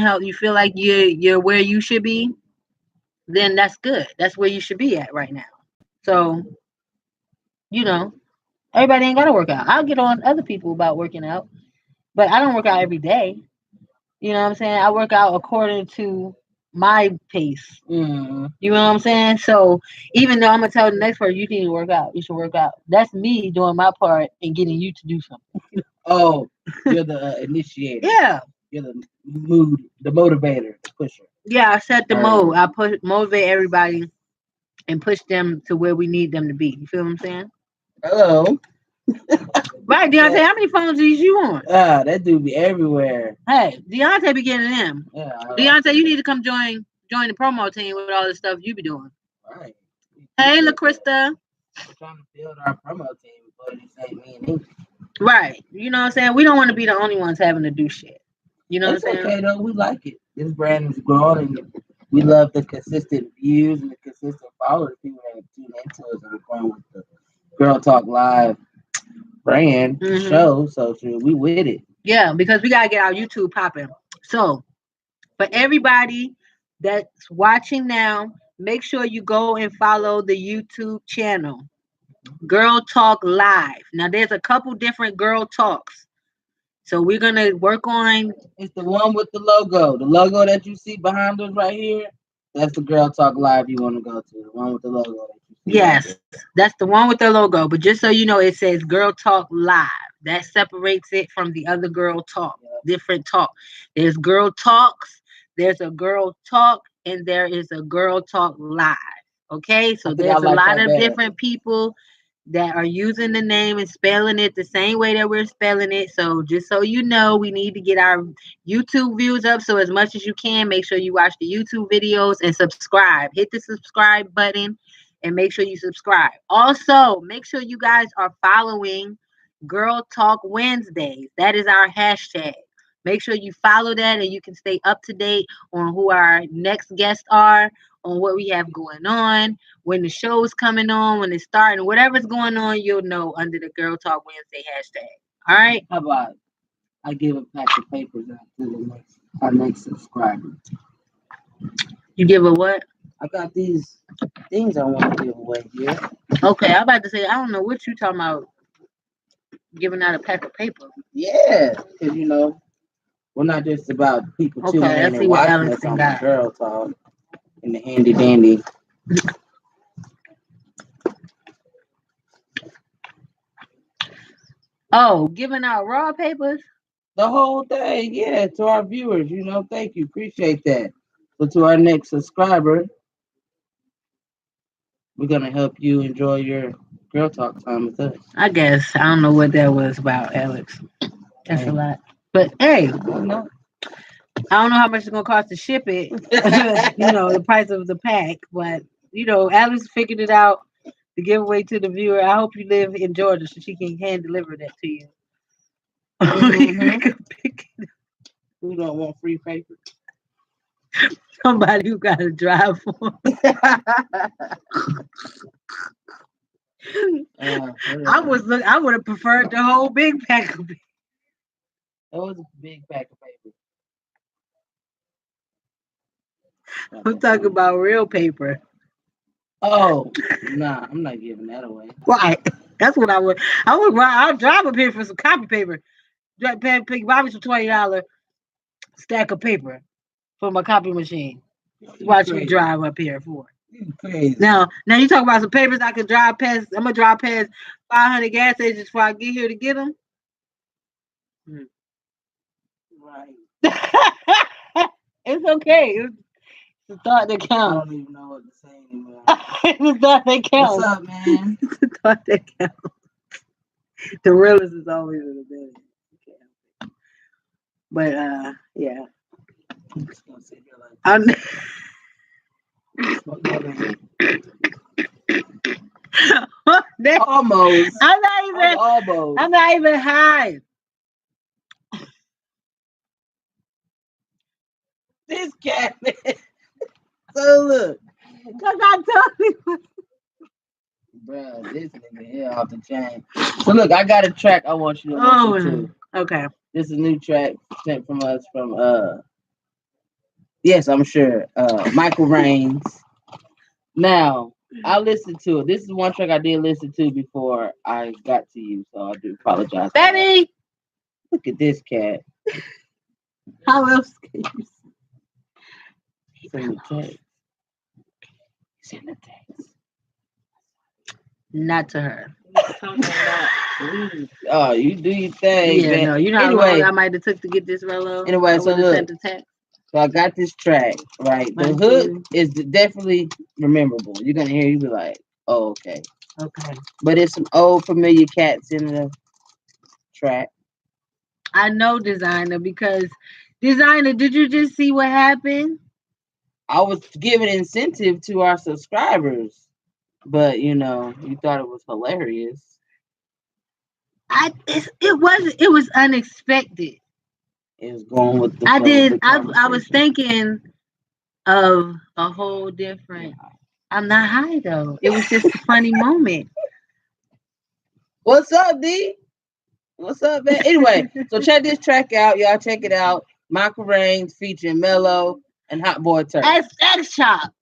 help you feel like you're where you should be, then that's good. That's where you should be at right now. So, you know, everybody ain't gotta work out. I'll get on other people about working out, but I don't work out every day. You know what I'm saying? I work out according to my pace. You know what I'm saying? So even though I'm gonna tell the next person you need to work out, you should work out. That's me doing my part and getting you to do something. Oh, you're the initiator. Yeah. You're the motivator, the pusher. Yeah, I set the mode. I motivate everybody and push them to where we need them to be. You feel what I'm saying? Hello. Right, Deontay, how many phones is you on? That dude be everywhere. Hey, Deontay be getting them. Yeah. Deontay, you need to come join the promo team with all the stuff you be doing. Right. Hey, LaCrista. We're trying to build our promo team, but it ain't me and you. Right. You know what I'm saying? We don't want to be the only ones having to do shit. You know It's what I'm saying? okay though. We like it. This brand is growing, and we love the consistent views and the consistent followers. People that tune into us and are going with the Girl Talk Live brand show. So we with it. Yeah, because we gotta get our YouTube popping. So for everybody that's watching now, make sure you go and follow the YouTube channel, Girl Talk Live. Now there's a couple different Girl Talks. So we're gonna work on. It's the one with the logo. The logo that you see behind us right here. That's the Girl Talk Live you want to go to. The one with the logo. That you see Yes, right that's the one with the logo. But just so you know, it says Girl Talk Live. That separates it from the other Girl Talk. Different talk. There's Girl Talks. There's a Girl Talk, and there is a Girl Talk Live. Okay, so there's a lot of different people that are using the name and spelling it the same way that we're spelling it. So just so you know, we need to get our YouTube views up. So as much as you can, make sure you watch the YouTube videos and subscribe. Hit the subscribe button and make sure you subscribe. Also, make sure you guys are following Girl Talk Wednesdays. That is our hashtag. Make sure you follow that and you can stay up to date on who our next guests are, on what we have going on, when the show's coming on, when it's starting, whatever's going on, you'll know under the Girl Talk Wednesday hashtag. All right? How about I give a pack of papers out to our next subscriber? You give a what? I got these things I want to give away here. Okay, I'm about to say, I don't know what you talking about giving out a pack of paper. Yeah, because we're not just about people tuning in and watching us on the Girl Talk and the handy dandy. Oh, giving out raw papers? The whole thing, yeah, to our viewers, thank you, appreciate that. So to our next subscriber, we're gonna help you enjoy your Girl Talk time with us. I guess I don't know what that was about, Alex. That's a lot, but hey, I don't know how much it's gonna cost to ship it. The price of the pack, but Alex figured it out to give away to the viewer. I hope you live in Georgia so she can hand deliver that to you. Who don't want free paper? Somebody who got to drive for. I would have preferred the whole big pack of paper. That was a big pack of paper. I'm talking about real paper. Oh, nah, I'm not giving that away. Why? That's what I would. I'll drive up here for some copy paper. Pay Bobby some $20 stack of paper for my copy machine. Watch me drive up here for it. Crazy. Now you talk about some papers I could drive past. I'm gonna drive past 500 gas stations before I get here to get them. Right. It's okay. It's the thought that counts. I don't even know what to say anymore. It's the thought that counts. What's up, man? It's the thought that counts. The realest is always in the bed. But yeah. I'm just gonna sit here like almost. I'm not even high. This cat, man. So look, cause I told you, bro, this nigga here off the chain. So look, I got a track I want you to listen to. Okay. This is a new track sent from us from Yes, I'm sure. Michael Raines. Now, I listened to it. This is one track I did listen to before I got to you, so I do apologize. Baby, look at this cat. How else can you Send the text. Send the text. Not to her. Oh, you do your thing, yeah, man. No, you know how long I might have took to get this Rolo. Anyway, so look. Sent the text. So I got this track, right? The hook is definitely memorable. You're gonna hear, you be like, oh, okay. Okay. But it's some old familiar cats in the track. I know Designer because Designer, did you just see what happened? I was giving incentive to our subscribers, but you thought it was hilarious. It was unexpected. It was going with the. I was thinking of a whole different. I'm not high though. It was just a funny moment. What's up, D? What's up, man? Anyway, so check this track out, y'all. Check it out. Michael Raines featuring Mello and Hot Boy Turk. X Chop.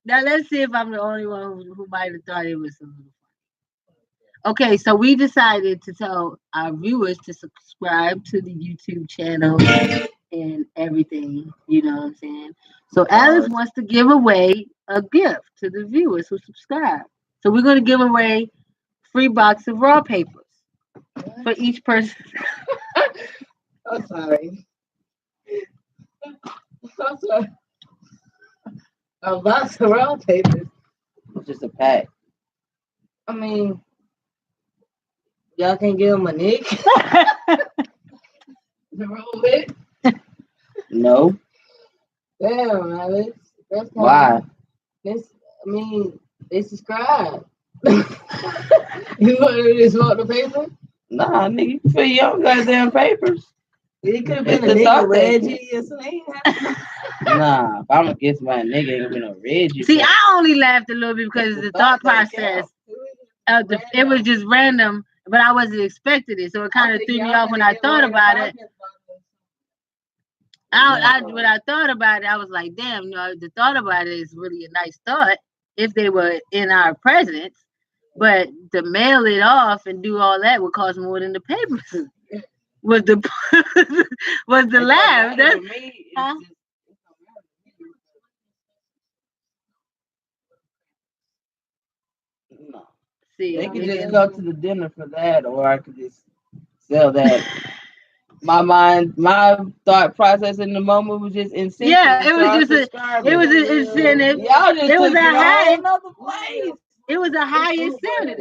Now let's see if I'm the only one who might have thought it was a little funny. Okay, so we decided to tell our viewers to subscribe to the YouTube channel and everything. You know what I'm saying? So Alice wants to give away a gift to the viewers who subscribe. So we're going to give away free box of raw papers for each person. I'm sorry. I'm sorry. A box of raw papers. It's just a pack. I mean, y'all can give him a nick. The roll it? No. Damn, Alex. That's why. They subscribe. You want to just want the paper? Nah, nigga, you can fill your own goddamn papers. It could have been a nigga Reggie or something. Nah, if I'm against my nigga, ain't gonna be no Reggie. See, I only laughed a little bit because the thought process. It was just random, but I wasn't expecting it, so it kind of threw me off when I thought about it. When I thought about it, I was like, damn, the thought about it is really a nice thought if they were in our presence, but to mail it off and do all that would cost more than the papers. Was the laugh? That's no. See, they could just go to the dinner for that, or I could just sell that. My thought process in the moment was just incentive. Yeah, it was just it was an incentive. Y'all just it was a high another place. It was a high incentive.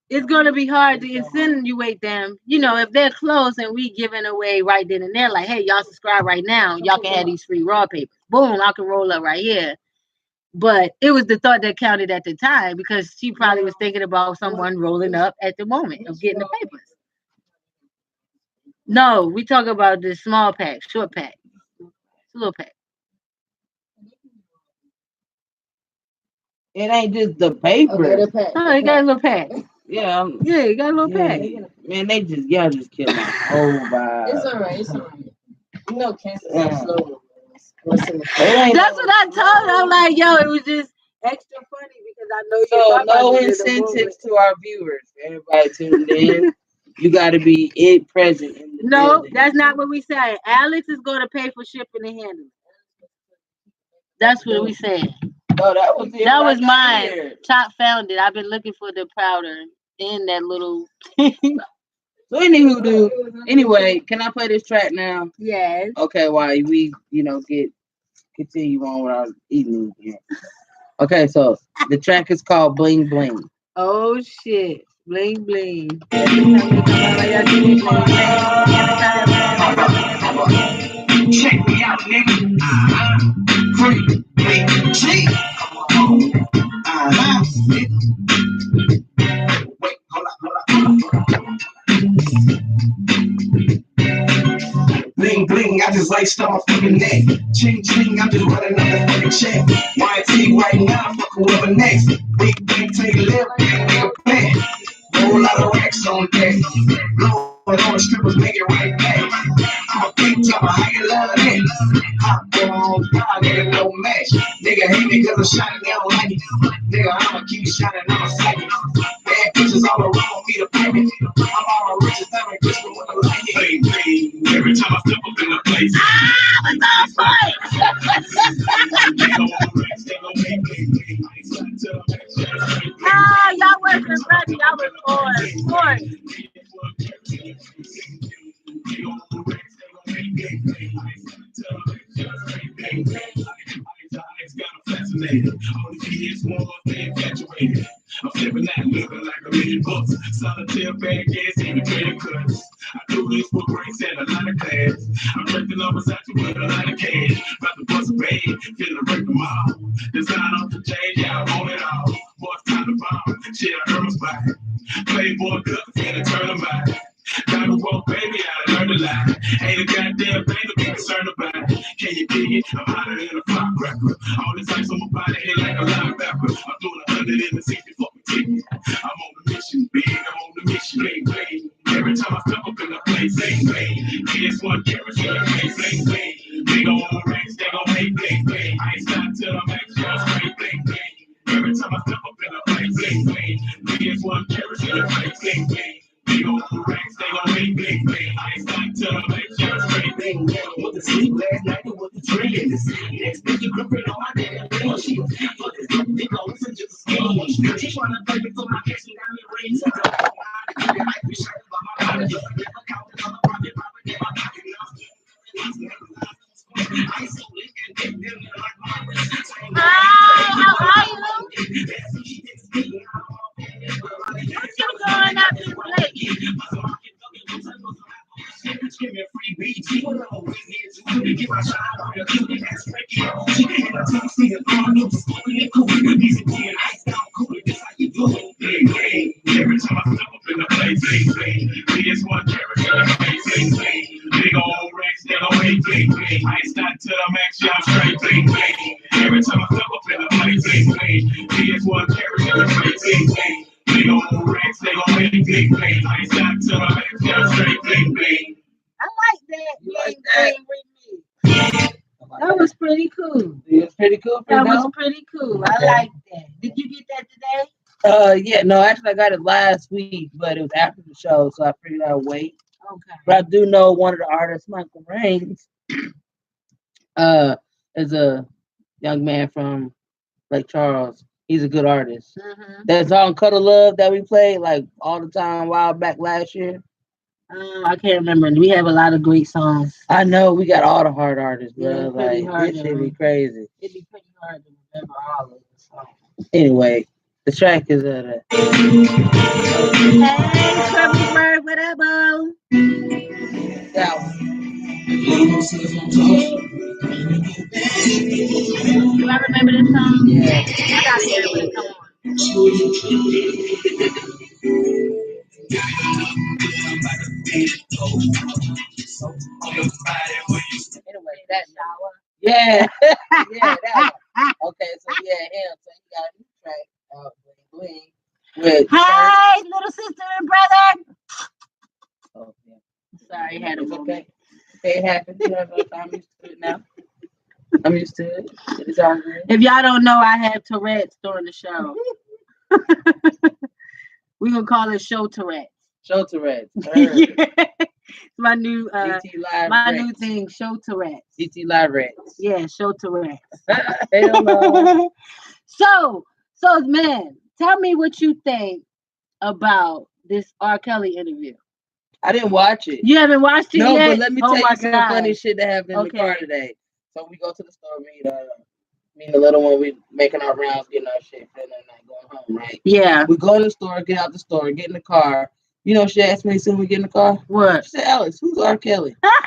It's gonna be hard to insinuate them. If they're close and we giving away right then and there, like, hey, y'all subscribe right now. Y'all can have these free raw papers. Boom, I can roll up right here. But it was the thought that counted at the time because she probably was thinking about someone rolling up at the moment of getting the papers. No, we talk about the small pack, short pack. It's a little pack. It ain't just the paper. Oh, it got a little pack. Yeah, you got a little pack. Man, y'all just killed my whole vibe. It's alright. Cancer's slow. That's what I told him. I'm like, yo, it was just extra funny because I know you. So no incentives to our viewers. Everybody tuned in. You got to be present. No, that's not what we say. Alex is going to pay for shipping and handling. That's what we said. No, that was mine. Here. Chop found it. I've been looking for the powder in that little. So anyway, can I play this track now? Yes. Okay, while we continue on with our evening here. Okay, so the track is called Bling Bling. Oh shit. Bling bling. Check me out, nigga. Free, bling, G. Wait, hold up. Bling bling, I just laced on my fucking neck. Ching ching, I'm just running up that fucking check. YT right now, fuck whoever next. Big big, take a left, nigga plan. Whole lot of racks on deck. Blow it on the strippers, make it right back. I'm a Tell me how you love it. Hot on fire, nigga, no match. Nigga hate me cause I'm shining, they don't like it. Nigga, I'ma keep shining, I'ma say it. Bad bitches all around me to pay me. I'm all rich as never Christmas when I like it. Bling, every time I step up in the place. Ah, y'all wasn't ready. Y'all was bored. I'm flipping that looking like $1,000,000. Solitaire bag gas in the credit cards. I do this for grace and a lot of class. I'm drinking numbers out with a lot of cash. About to bust a bag, finna break them all. Design off the change, yeah, I want it all. Boys time to bomb, shit, I earn my spot. Playboy cook, finna turn them out. Gotta walk, baby, I learned a lot. Ain't a goddamn thing to be concerned about. Can you dig it? I'm hotter than a firecracker. All this ice on my body hit like a linebacker. I'm doing 100 in the 60 fucking ticket. I'm on the mission, big. I'm on the mission, bling, bling. Every time I step up in the place, bling, bling. PS1 cameras in the face, bling, bling. Big on racks, they gon' make bling, bling. I ain't stopped till I'm actually straight, bling, bling. Every time I step up in the place, bling, bling. PS1 cameras in the face, bling, bling. Big on racks, they gon' make bling, bling. I ain't stopped till I'm actually straight, bling, bling. With the sleep last night and with the dream in the city. Next thing you gripping on my damn thing. She fuck this dumb nigga, listen to the scheme. She tryna play me for my cash, she got me rings. I don't know how to keep it like we shot by my body. Never counted on the profit, in my pocket. I so lit and get them like my wrist. Hi, how are you? What you going up this late? Give me a free BT. What I'm always here to get my shine on your cutie ass freaky. She can't have to see it on you. It's cool. Easy being ice down cool. This how you do it. Bling, bling. Every time I step up in the place, bling, bling. PS1 carrots in the face, bling, bling. Big old racks, they gon' make bling, bling. I ain't stopped till I'm actually I'm straight, bling, bling. Every time I step up in the place, bling, bling. PS1 carrots in the face, bling, bling. Big old racks, they gon' make bling, bling. I ain't stopped till I'm actually I'm straight, bling, bling. I like that. You like that? That was pretty cool. It was pretty cool. That was pretty cool. I like that. Did you get that today? Yeah, no, actually I got it last week, but it was after the show, so I figured I'd wait. Okay. But I do know one of the artists, Michael Raines, is a young man from Lake Charles. He's a good artist. Mm-hmm. That song "Cuddle Love" that we played like all the time, a while back last year. I can't remember. We have a lot of great songs. I know we got all the hard artists, bro. Yeah, like hard this should be crazy. It'd be pretty hard to remember all of the songs. Anyway, the track is Hey, Trevor's what up, bro? that one. Do I remember this song? Yeah. I gotta hear it when it comes on. Anyway, that shower. Yeah. Yeah, that one. Okay, so yeah, him. So he got a new track, Bling Bling. With hey, little sister and brother. Oh, yeah. Sorry, had a moment. Okay. It happens. I'm used to it now. I'm used to it. It's all good. If y'all don't know, I have Tourette's during the show. We're gonna call it show Tourette's. Show Tourette's. Yeah. It's my new new thing, show Tourette's. GT Live Rats. Yeah, show Tourette's. Hell no. So man, tell me what you think about this R. Kelly interview. I didn't watch it. You haven't watched it yet? No, but let me tell you some God. funny shit that happened in the car today. So we go to the store, me and the little one, we making our rounds, getting our shit for the night, going home, right? Yeah. We go to the store, get out the store, get in the car. You know, she asked me as soon as we get in the car. What? She said, Alex, who's R. Kelly? I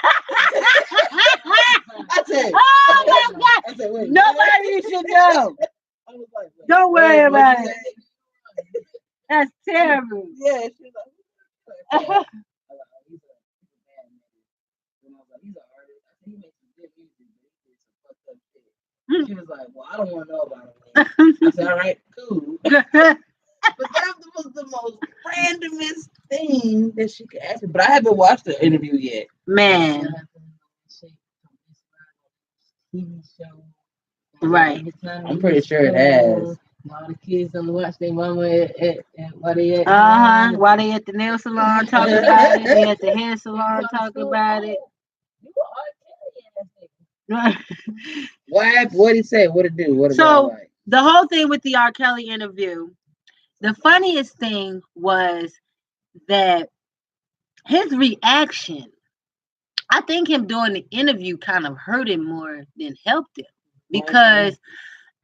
said, oh my God. I said, wait, nobody should know. I was like, don't worry about it. That's terrible. Yeah, she's like, he's an artist. I think he makes some good music, but he did some fucked up shit. She was like, well, I don't want to know about him. I said, all right, cool. But that was the most randomest thing that she could ask me. But I haven't watched the interview yet. Man. TV show. Right. I'm pretty sure it has. All the kids don't watch their mama while they at While they at the nail salon talking about it, they at the hair salon talking about it. What he say? What it do? What So like? the whole thing with the R. Kelly interview, the funniest thing was that his reaction. I think him doing the interview kind of hurt him more than helped him because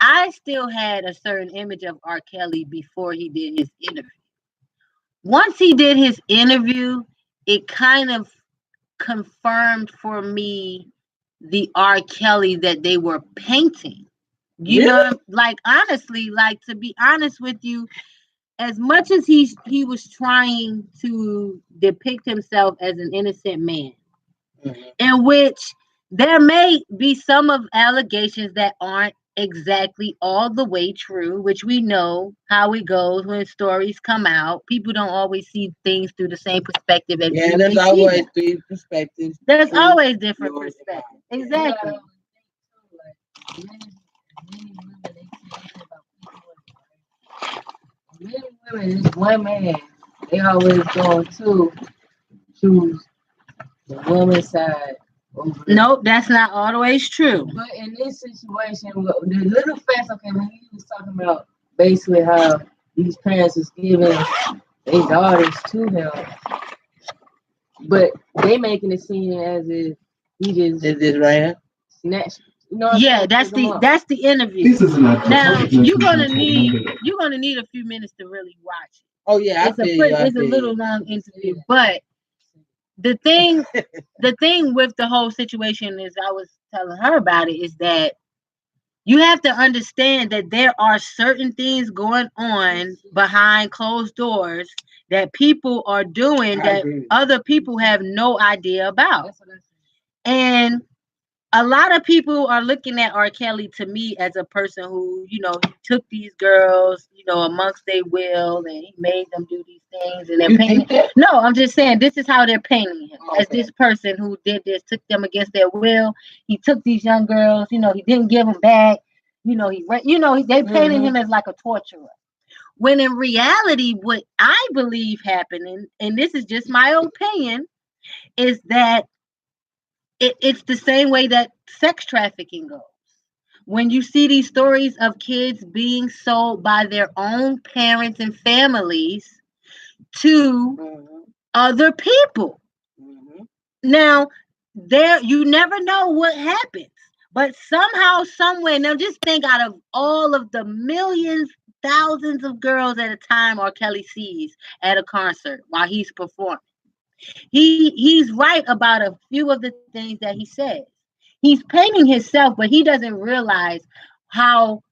I still had a certain image of R. Kelly before he did his interview. Once he did his interview, it kind of confirmed for me the R. Kelly that they were painting. You know, like honestly, like to be honest with you, as much as he was trying to depict himself as an innocent man, in which there may be some of allegations that aren't exactly all the way true, which we know how it goes when stories come out. People don't always see things through the same perspective as you. There's always three perspectives. There's always different perspectives. Exactly. Many women, this one man, they always going to choose the woman's side. Nope, that's not always true. But in this situation, the little facts, okay, when he was talking about basically how these parents is giving their daughters to him, but they making it seem as if he just ran, snatched. You know yeah, that's the interview. Now you're gonna need a few minutes to really watch it. Oh yeah, it's a little long interview, but the thing with the whole situation is I was telling her about it is that you have to understand that there are certain things going on behind closed doors that people are doing that other people have no idea about. And a lot of people are looking at R. Kelly to me as a person who, he took these girls, amongst their will, and he made them do these things, and they're painting. No, I'm just saying this is how they're painting him as this person who did this, took them against their will. He took these young girls, he didn't give them back. They painted him as like a torturer. When in reality, what I believe happening, and this is just my opinion, is that it's the same way that sex trafficking goes. When you see these stories of kids being sold by their own parents and families to other people. Now, you never know what happens, but somehow, somewhere, now just think out of all of the millions, thousands of girls at a time R. Kelly sees at a concert while he's performing. He's right about a few of the things that he says. He's painting himself, but he doesn't realize how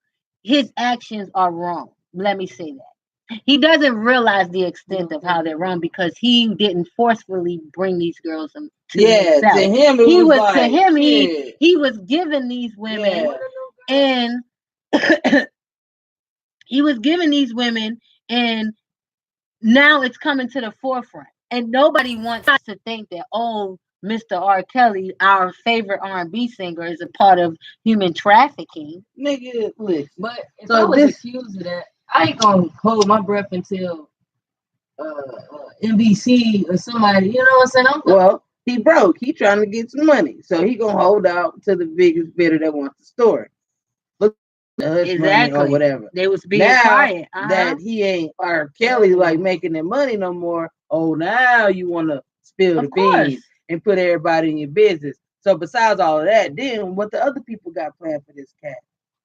his actions are wrong. Let me say that. He doesn't realize the extent of how they're wrong because he didn't forcefully bring these girls to himself. To him, he was giving these women and he was giving these women, and now it's coming to the forefront. And nobody wants to think that, Mr. R. Kelly, our favorite R&B singer, is a part of human trafficking. Nigga, listen. But if I was accused of that, I ain't gonna hold my breath until NBC or somebody, you know what I'm saying? He broke. He trying to get some money. So he gonna hold out to the biggest bidder that wants the story. Exactly. Or whatever. They was being quiet. That he ain't R. Kelly like making their money no more. Oh, now you want to spill the beans and put everybody in your business. So besides all of that, then what the other people got planned for this cat?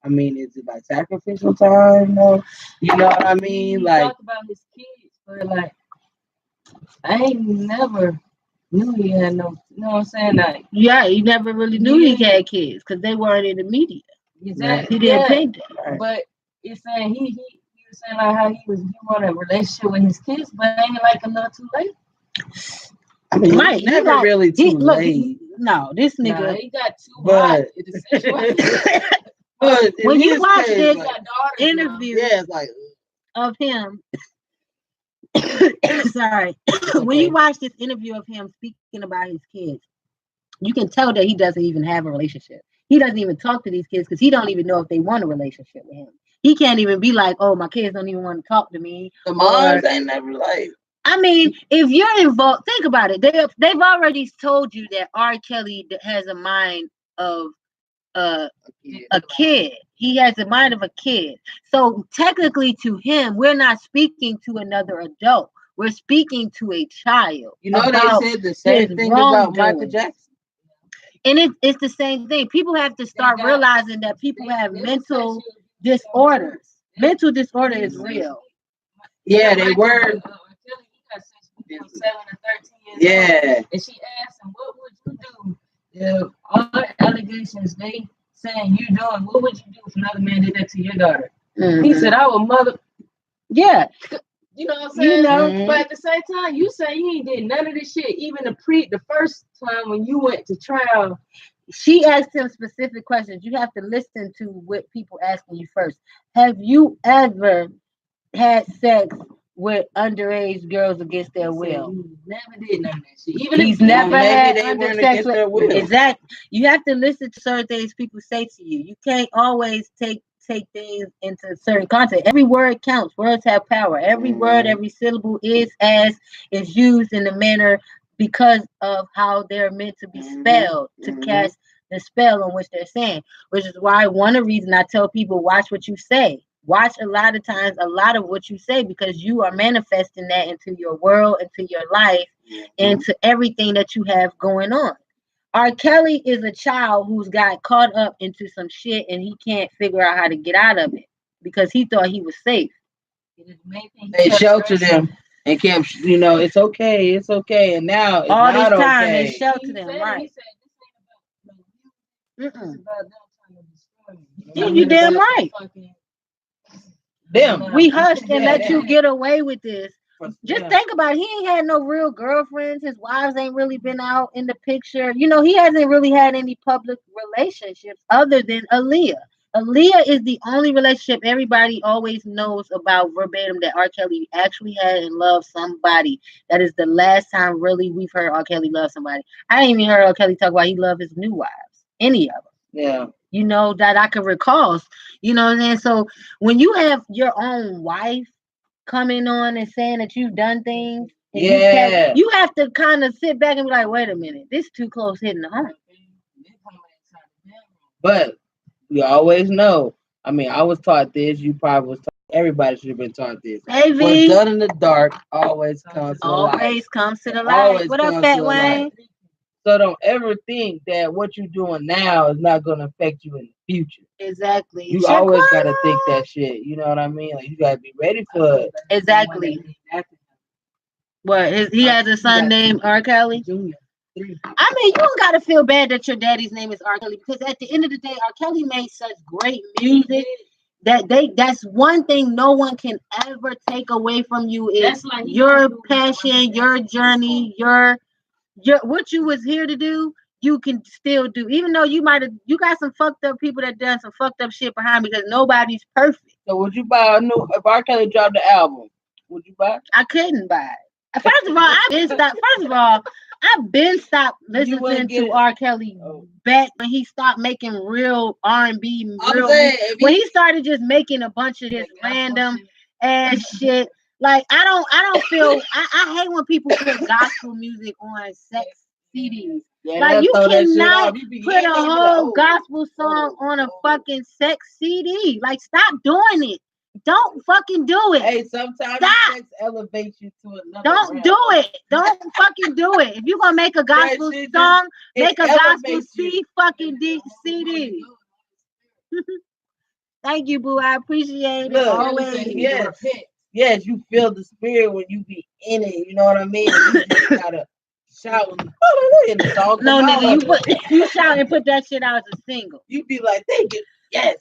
I mean, is it like sacrificial time? No, you know what I mean? Like talk about his kids, but like I ain't never knew he had no. You know what I'm saying? Like he never really knew he had kids because they weren't in the media. Exactly. He didn't paint it. Right. But it's saying he was saying like how he wanted a relationship with his kids, but ain't it like a little too late? I mean, right, never really too late. This nigga. Nah, he got too hot in the situation. But when you watch this interview it's like of him, sorry, when you watch this interview of him speaking about his kids, you can tell that he doesn't even have a relationship. He doesn't even talk to these kids because he don't even know if they want a relationship with him. He can't even be like, oh, my kids don't even want to talk to me. The moms ain't never like. I mean, if you're involved, think about it. They've already told you that R. Kelly has a mind of a kid. He has the mind of a kid. So technically, to him, we're not speaking to another adult. We're speaking to a child. You know, they said the same thing about Michael Jackson. And it's the same thing. People have to start realizing that people have mental disorders. Mental disorder is real. Yeah, they were. 7 and 13 years Yeah. old. And she asked him, what would you do? Yeah, all the allegations they saying you doing, what would you do if another man did that to your daughter? Mm-hmm. He said, I would mother. Yeah. You know what I'm saying? You know, but at the same time, you say he ain't did none of this shit. Even the first time when you went to trial, she asked him specific questions. You have to listen to what people asking you first. Have you ever had sex with underage girls against their will? He never did none of that shit. Even he's never had under sex with their will. Exactly. You have to listen to certain things people say to you. You can't always take things into certain context. Every word counts. Words have power. Every word, every syllable is used in the manner because of how they're meant to be spelled to cast the spell on which they're saying. Which is why one of the reasons I tell people watch what you say. Watch a lot of times a lot of what you say because you are manifesting that into your world, into your life, into everything that you have going on. R. Kelly is a child who's got caught up into some shit and he can't figure out how to get out of it because he thought he was safe. They sheltered him and kept, it's okay, and now it's all not this time okay. they sheltered him, right? Yeah, you damn right. We hushed and let you get away with this. Just think about it. He ain't had no real girlfriends. His wives ain't really been out in the picture. He hasn't really had any public relationships other than Aaliyah. Aaliyah is the only relationship everybody always knows about verbatim that R. Kelly actually had and loved somebody. That is the last time really we've heard R. Kelly love somebody. I ain't even heard R. Kelly talk about he loved his new wives. Any of them. Yeah. That I can recall. You know what I'm saying? So when you have your own wife coming on and saying that you've done things, and you have to kind of sit back and be like, wait a minute, this too close hitting the home. But we always know. I mean, I was taught this. You probably was taught. Everybody should have been taught this. Baby, what's done in the dark always comes to the light. Always comes to the light. What up, Fat Wayne? So don't ever think that what you're doing now is not going to affect you in the future. Exactly. You always got to think that shit. You know what I mean? Like, you got to be ready for it. Exactly. What? He has a son named R. Kelly? Junior. I mean, you don't got to feel bad that your daddy's name is R. Kelly because at the end of the day, R. Kelly made such great music that's one thing no one can ever take away from you is your passion, your journey, your what you was here to do, you can still do. Even though you got some fucked up people that done some fucked up shit behind because nobody's perfect. So would you buy if R. Kelly dropped the album, would you buy it? I couldn't buy it. First of all, I've been stopped listening to R. Kelly back when he stopped making real R&B. When he started just making a bunch of this random ass shit. Like I don't feel I hate when people put gospel music on sex CDs. Yeah, like you cannot put a whole gospel song on a fucking sex CD. Like stop doing it. Don't fucking do it. Hey, sometimes sex elevates you to another Don't do it. Don't fucking do it. If you're gonna make a gospel song, make a gospel CD. Thank you, boo. I appreciate it. Always. Yes, you feel the spirit when you be in it. You know what I mean? You just gotta shout hallelujah in the song. No, nigga, you shout and put that shit out as a single. You be like, thank you. Yes.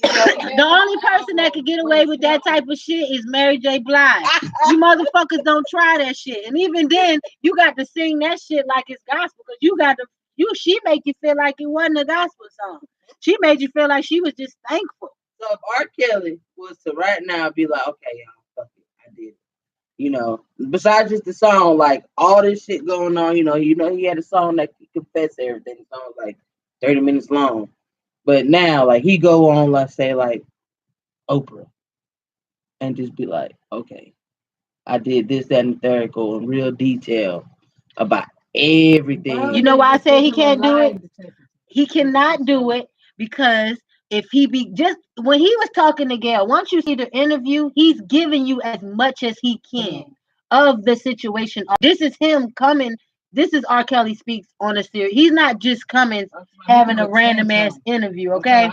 The only person that could get away with that type of shit is Mary J. Blige. You motherfuckers don't try that shit. And even then, you got to sing that shit like it's gospel because she make you feel like it wasn't a gospel song. She made you feel like she was just thankful. So if R. Kelly was to right now be like, okay, y'all, fuck it, I did it. Besides just the song, like all this shit going on, he had a song that he confessed everything. The song was like 30 minutes long. But now, like he go on, let's say like Oprah, and just be like, okay, I did this, that, and the third, go in real detail about everything. You know why I said he can't do it? He cannot do it because if he be just when he was talking to Gail, once you see the interview, he's giving you as much as he can of the situation. This is him coming. This is R. Kelly speaks on a series. He's not just coming having a random ass interview. Okay.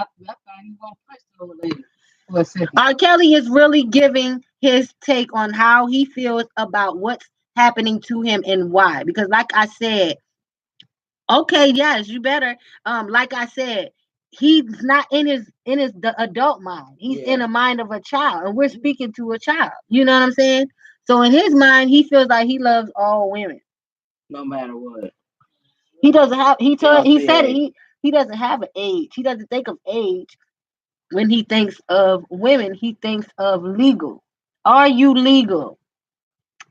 R. Kelly is really giving his take on how he feels about what's happening to him and why. Because, like I said, okay, yes, you better. Like I said, he's not in his the adult mind. He's in the mind of a child, and we're speaking to a child. You know what I'm saying? So in his mind, he feels like he loves all women. No matter what. He doesn't have. He said it. He doesn't have an age. He doesn't think of age when he thinks of women. He thinks of legal. Are you legal?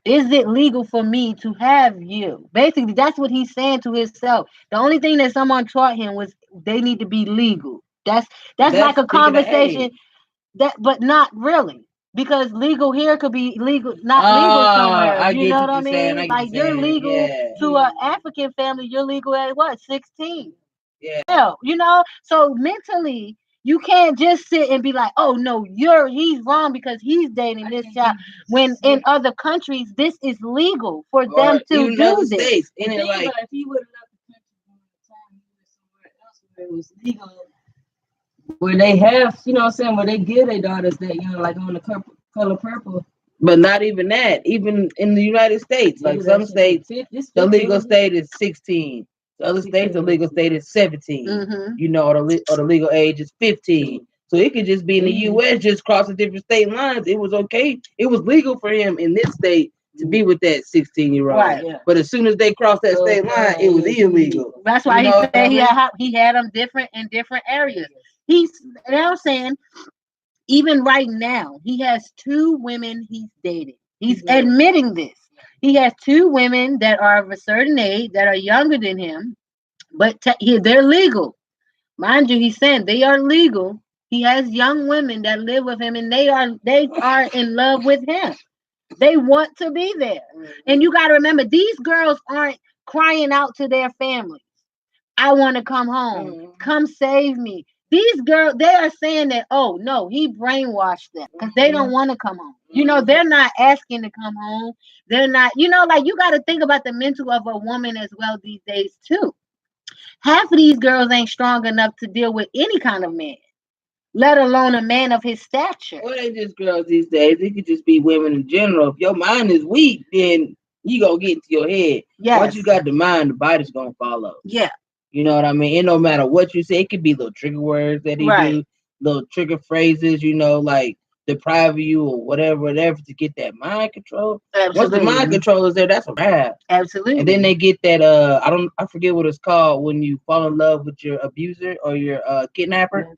Is it legal for me to have you? Basically, that's what he's saying to himself. The only thing that someone taught him was they need to be legal. That's like a conversation but not really. Because legal here could be legal, not legal somewhere. I You get know what what I you're saying. mean? I get Like you you're saying. legal Yeah. to an African family. You're legal at what, 16? Yeah. Hell, you know. So mentally, you can't just sit and be like, "Oh no, he's wrong because he's dating this child." When in other countries, this is legal for them Or to even do other this. states. And it like If he would have left the country during the time he was somewhere else where it was legal, where they have, you know what I'm saying, where they give their daughters that young, like on the color purple. but not even that. Even in the United States, like some states, the legal state is 16. The other states, the legal state is 17. Mm-hmm. You know, or the legal age is 15. So it could just be in the U.S. just crossing different state lines. It was okay. It was legal for him in this state to be with that 16-year-old. Right. But as soon as they crossed that state line, it was illegal. That's why he said he had them different in different areas. He's now saying even right now he has two women he's dating. He's admitting this. He has two women that are of a certain age that are younger than him, but they're legal. Mind you, he's saying they are legal. He has young women that live with him, and they are in love with him. They want to be there. And you got to remember, these girls aren't crying out to their families. I want to come home. Come save me. These girls, they are saying that, oh, no, he brainwashed them because they don't want to come home. You know, they're not asking to come home. They're not, like you got to think about the mental of a woman as well these days, too. Half of these girls ain't strong enough to deal with any kind of man, let alone a man of his stature. Well, they just girls these days. It could just be women in general. If your mind is weak, then you gonna get into your head. Yes. Once you got the mind, the body's gonna follow. Yeah. You know what I mean? And no matter what you say, it could be little trigger words that he do, little trigger phrases, like deprive you or whatever to get that mind control. Absolutely. Once the mind control is there, that's a wrap. Absolutely. And then they get that I forget what it's called when you fall in love with your abuser or your kidnapper.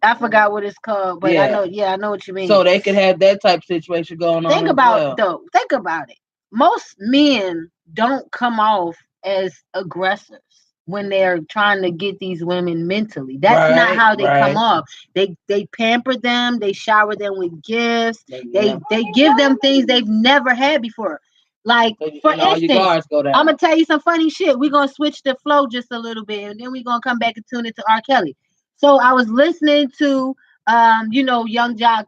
I forgot what it's called, but I know what you mean. So they could have that type of situation going on. Think about it. Most men don't come off as aggressors when they're trying to get these women mentally. That's not how they come off. They pamper them, they shower them with gifts, they give them things they've never had before. Like, for instance, I'm gonna tell you some funny shit. We're gonna switch the flow just a little bit, and then we're gonna come back and tune into R. Kelly. So I was listening to Young Jock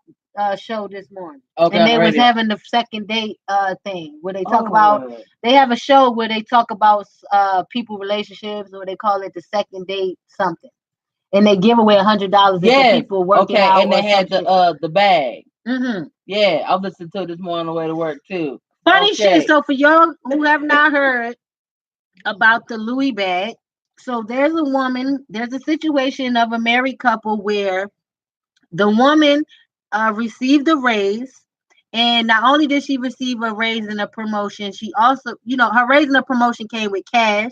show this morning. And they was having the second date thing where they talk about, they have a show where they talk about people relationships, or they call it the second date something. And they give away $100 if people working out. And they had the bag. Mm-hmm. Yeah, I listened to it this morning on the way to work too. Funny shit. So for y'all who have not heard about the Louis bag, so there's a situation of a married couple where the woman received a raise, and not only did she receive a raise and a promotion, she also, her raise and a promotion came with cash,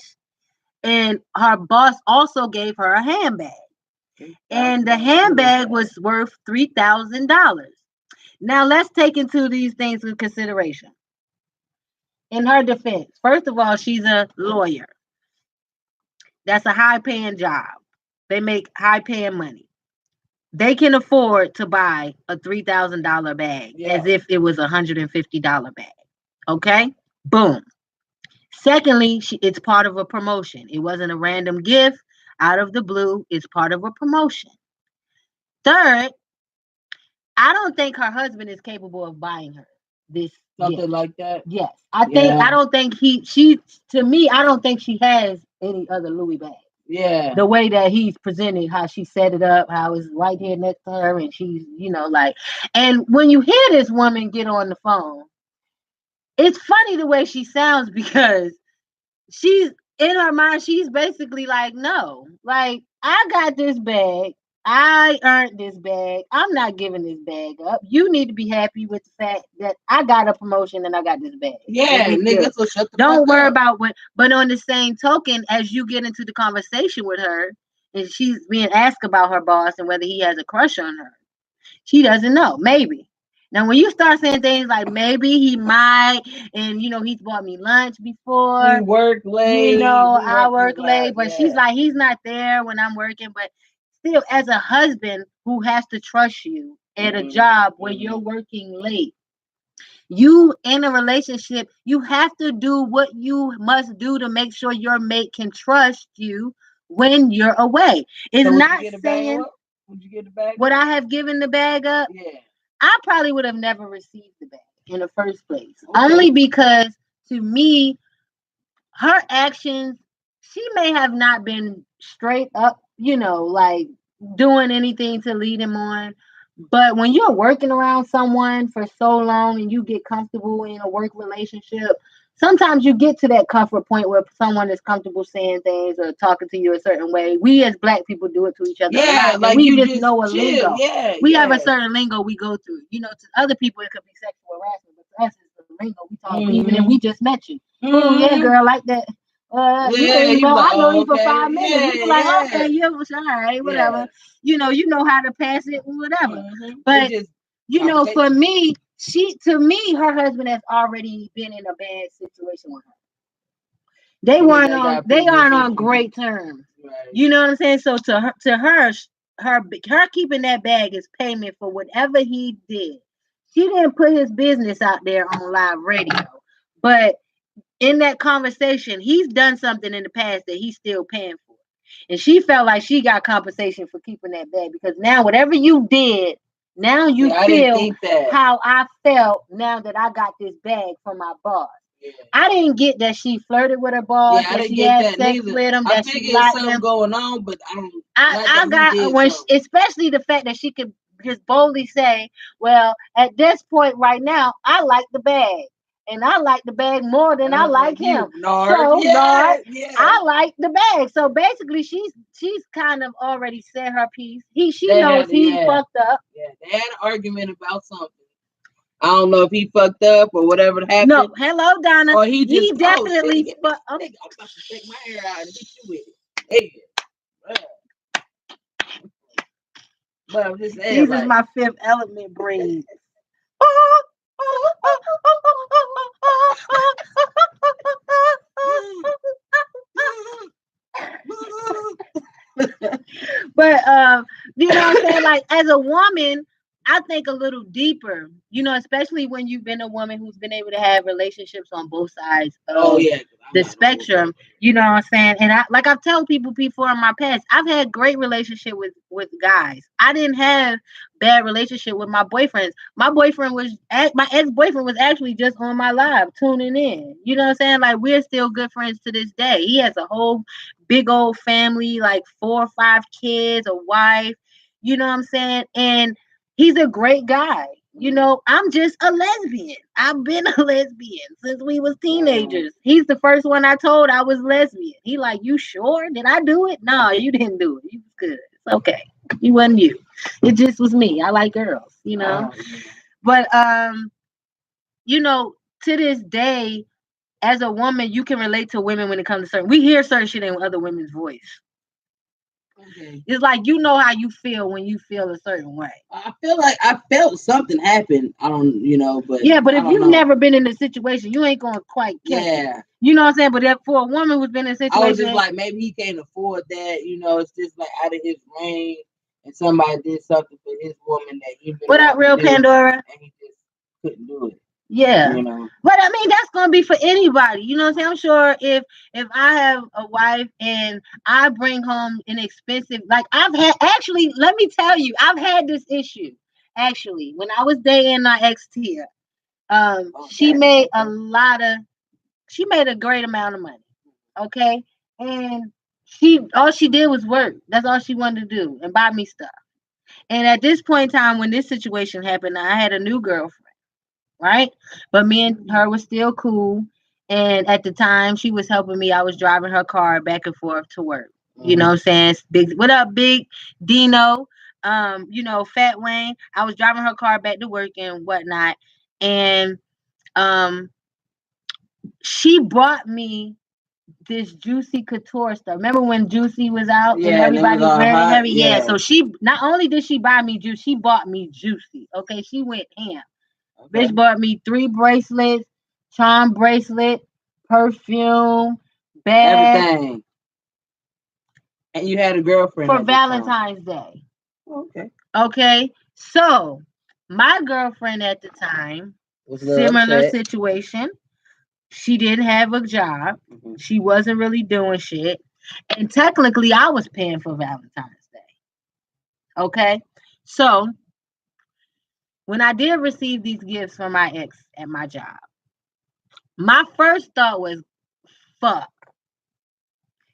and her boss also gave her a handbag, and the handbag was worth $3,000. Now let's take into these things in consideration. In her defense, first of all, she's a lawyer. That's a high-paying job. They make high paying money. They can afford to buy a $3,000 bag as if it was $150 bag. Okay? Boom. Secondly, it's part of a promotion. It wasn't a random gift out of the blue. It's part of a promotion. Third, I don't think her husband is capable of buying her this Something gift. like that. Yes. I don't think she to me, I don't think she has any other Louis bag. Yeah. The way that he's presented, how she set it up, how it's right here next to her, and she's, like, and when you hear this woman get on the phone, it's funny the way she sounds because she's in her mind, she's basically like, no, like, I got this bag. I earned this bag. I'm not giving this bag up. You need to be happy with the fact that I got a promotion and I got this bag. Yeah, nigga, so shut the Don't fuck worry up. about what. But on the same token, as you get into the conversation with her, and she's being asked about her boss and whether he has a crush on her, she doesn't know. Maybe. Now, when you start saying things like maybe he might, and he's bought me lunch before. We work late. I work late, but she's like, he's not there when I'm working. But still, as a husband who has to trust you at a job where you're working late, you in a relationship, you have to do what you must do to make sure your mate can trust you when you're away. It's not saying would you get the bag? Would I have given the bag up? Yeah. I probably would have never received the bag in the first place. Okay. Only because to me, her actions, she may have not been straight up, like doing anything to lead him on. But when you're working around someone for so long and you get comfortable in a work relationship, sometimes you get to that comfort point where someone is comfortable saying things or talking to you a certain way. We as Black people do it to each other. Yeah, like we just know a lingo. Yeah, we have a certain lingo we go through. To other people it could be sexual harassment, but to us it's the lingo we talk. Even if we just met you. Oh yeah, girl, like that. I know you for 5 minutes. You like, okay, you're all right, whatever. You know how to pass it, whatever. But for me, her husband has already been in a bad situation with her. They aren't on great terms. Right. You know what I'm saying? So to her keeping that bag is payment for whatever he did. She didn't put his business out there on live radio, but in that conversation, he's done something in the past that he's still paying for. And she felt like she got compensation for keeping that bag because now whatever you did, now you feel how I felt now that I got this bag from my boss. Yeah. I didn't get that she flirted with her boss, that she had sex with him, that she liked him. Going on, but I don't. I got when especially the fact that she could just boldly say, "Well, at this point right now, I like the bag." And I like the bag more than I like him. Lord, I like the bag. So basically, she's kind of already said her piece. She knows he fucked up. Yeah, they had an argument about something. I don't know if he fucked up or whatever happened. No, hello, Donna. Or he definitely fucked up. I'm about to take my hair out and hit you with it. Hey. But I'm just saying, this is my Fifth Element breed. But you know what I'm saying? Like as a woman, I think a little deeper, especially when you've been a woman who's been able to have relationships on both sides of the spectrum, you know what I'm saying? And I've told people before in my past, I've had great relationship with guys. I didn't have bad relationship with my boyfriends. My ex-boyfriend was actually just on my live tuning in. You know what I'm saying? Like we're still good friends to this day. He has a whole big old family, like 4 or 5 kids, a wife, you know what I'm saying? And he's a great guy. I'm just a lesbian. I've been a lesbian since we was teenagers. He's the first one I told I was lesbian. He like, you sure? Did I do it? No, you didn't do it. You was good. It's okay. It wasn't you. It just was me. I like girls, But to this day, as a woman, you can relate to women when it comes to certain. We hear certain shit in other women's voice. Okay. It's like you know how you feel when you feel a certain way. I feel like I felt something happen. I don't, but Yeah, but I if don't you've know. never been in a situation, you ain't gonna quite catch it. Yeah. You know what I'm saying? But if for a woman who's been in a I was just situation, like, maybe he can't afford that. It's just like out of his range, and somebody did something for his woman that he been what up, wanting real to do, Pandora? and he just couldn't do it. Yeah. You know. But I mean that's gonna be for anybody. You know what I'm saying? I'm sure if I have a wife and I bring home an expensive like I've had actually, let me tell you, I've had this issue. Actually, when I was dating my ex Tia, she Okay. made she made a great amount of money. Okay. And she all she did was work. That's all she wanted to do and buy me stuff. And at this point in time when this situation happened, I had a new girlfriend, right? But me and her was still cool. And at the time she was helping me, I was driving her car back and forth to work. You know what I'm saying? Big what up, big Dino? Fat Wayne. I was driving her car back to work and whatnot. And um she brought me this Juicy Couture stuff. Remember when Juicy was out and Yeah, and it was everybody was all wearing it hot. heavy? Yeah. Yeah. So she not only did she buy me juice, she bought me Juicy. Okay, she went ham. Okay. Bitch bought me 3 bracelets, charm bracelet, perfume, bag Everything. And you had a girlfriend for at this time. Valentine's Day. Okay. Okay, so my girlfriend at the time, Was a little similar upset. situation. She didn't have a job. She wasn't really doing shit. And technically, I was paying for Valentine's Day. Okay. So when I did receive these gifts from my ex at my job, my first thought was, fuck.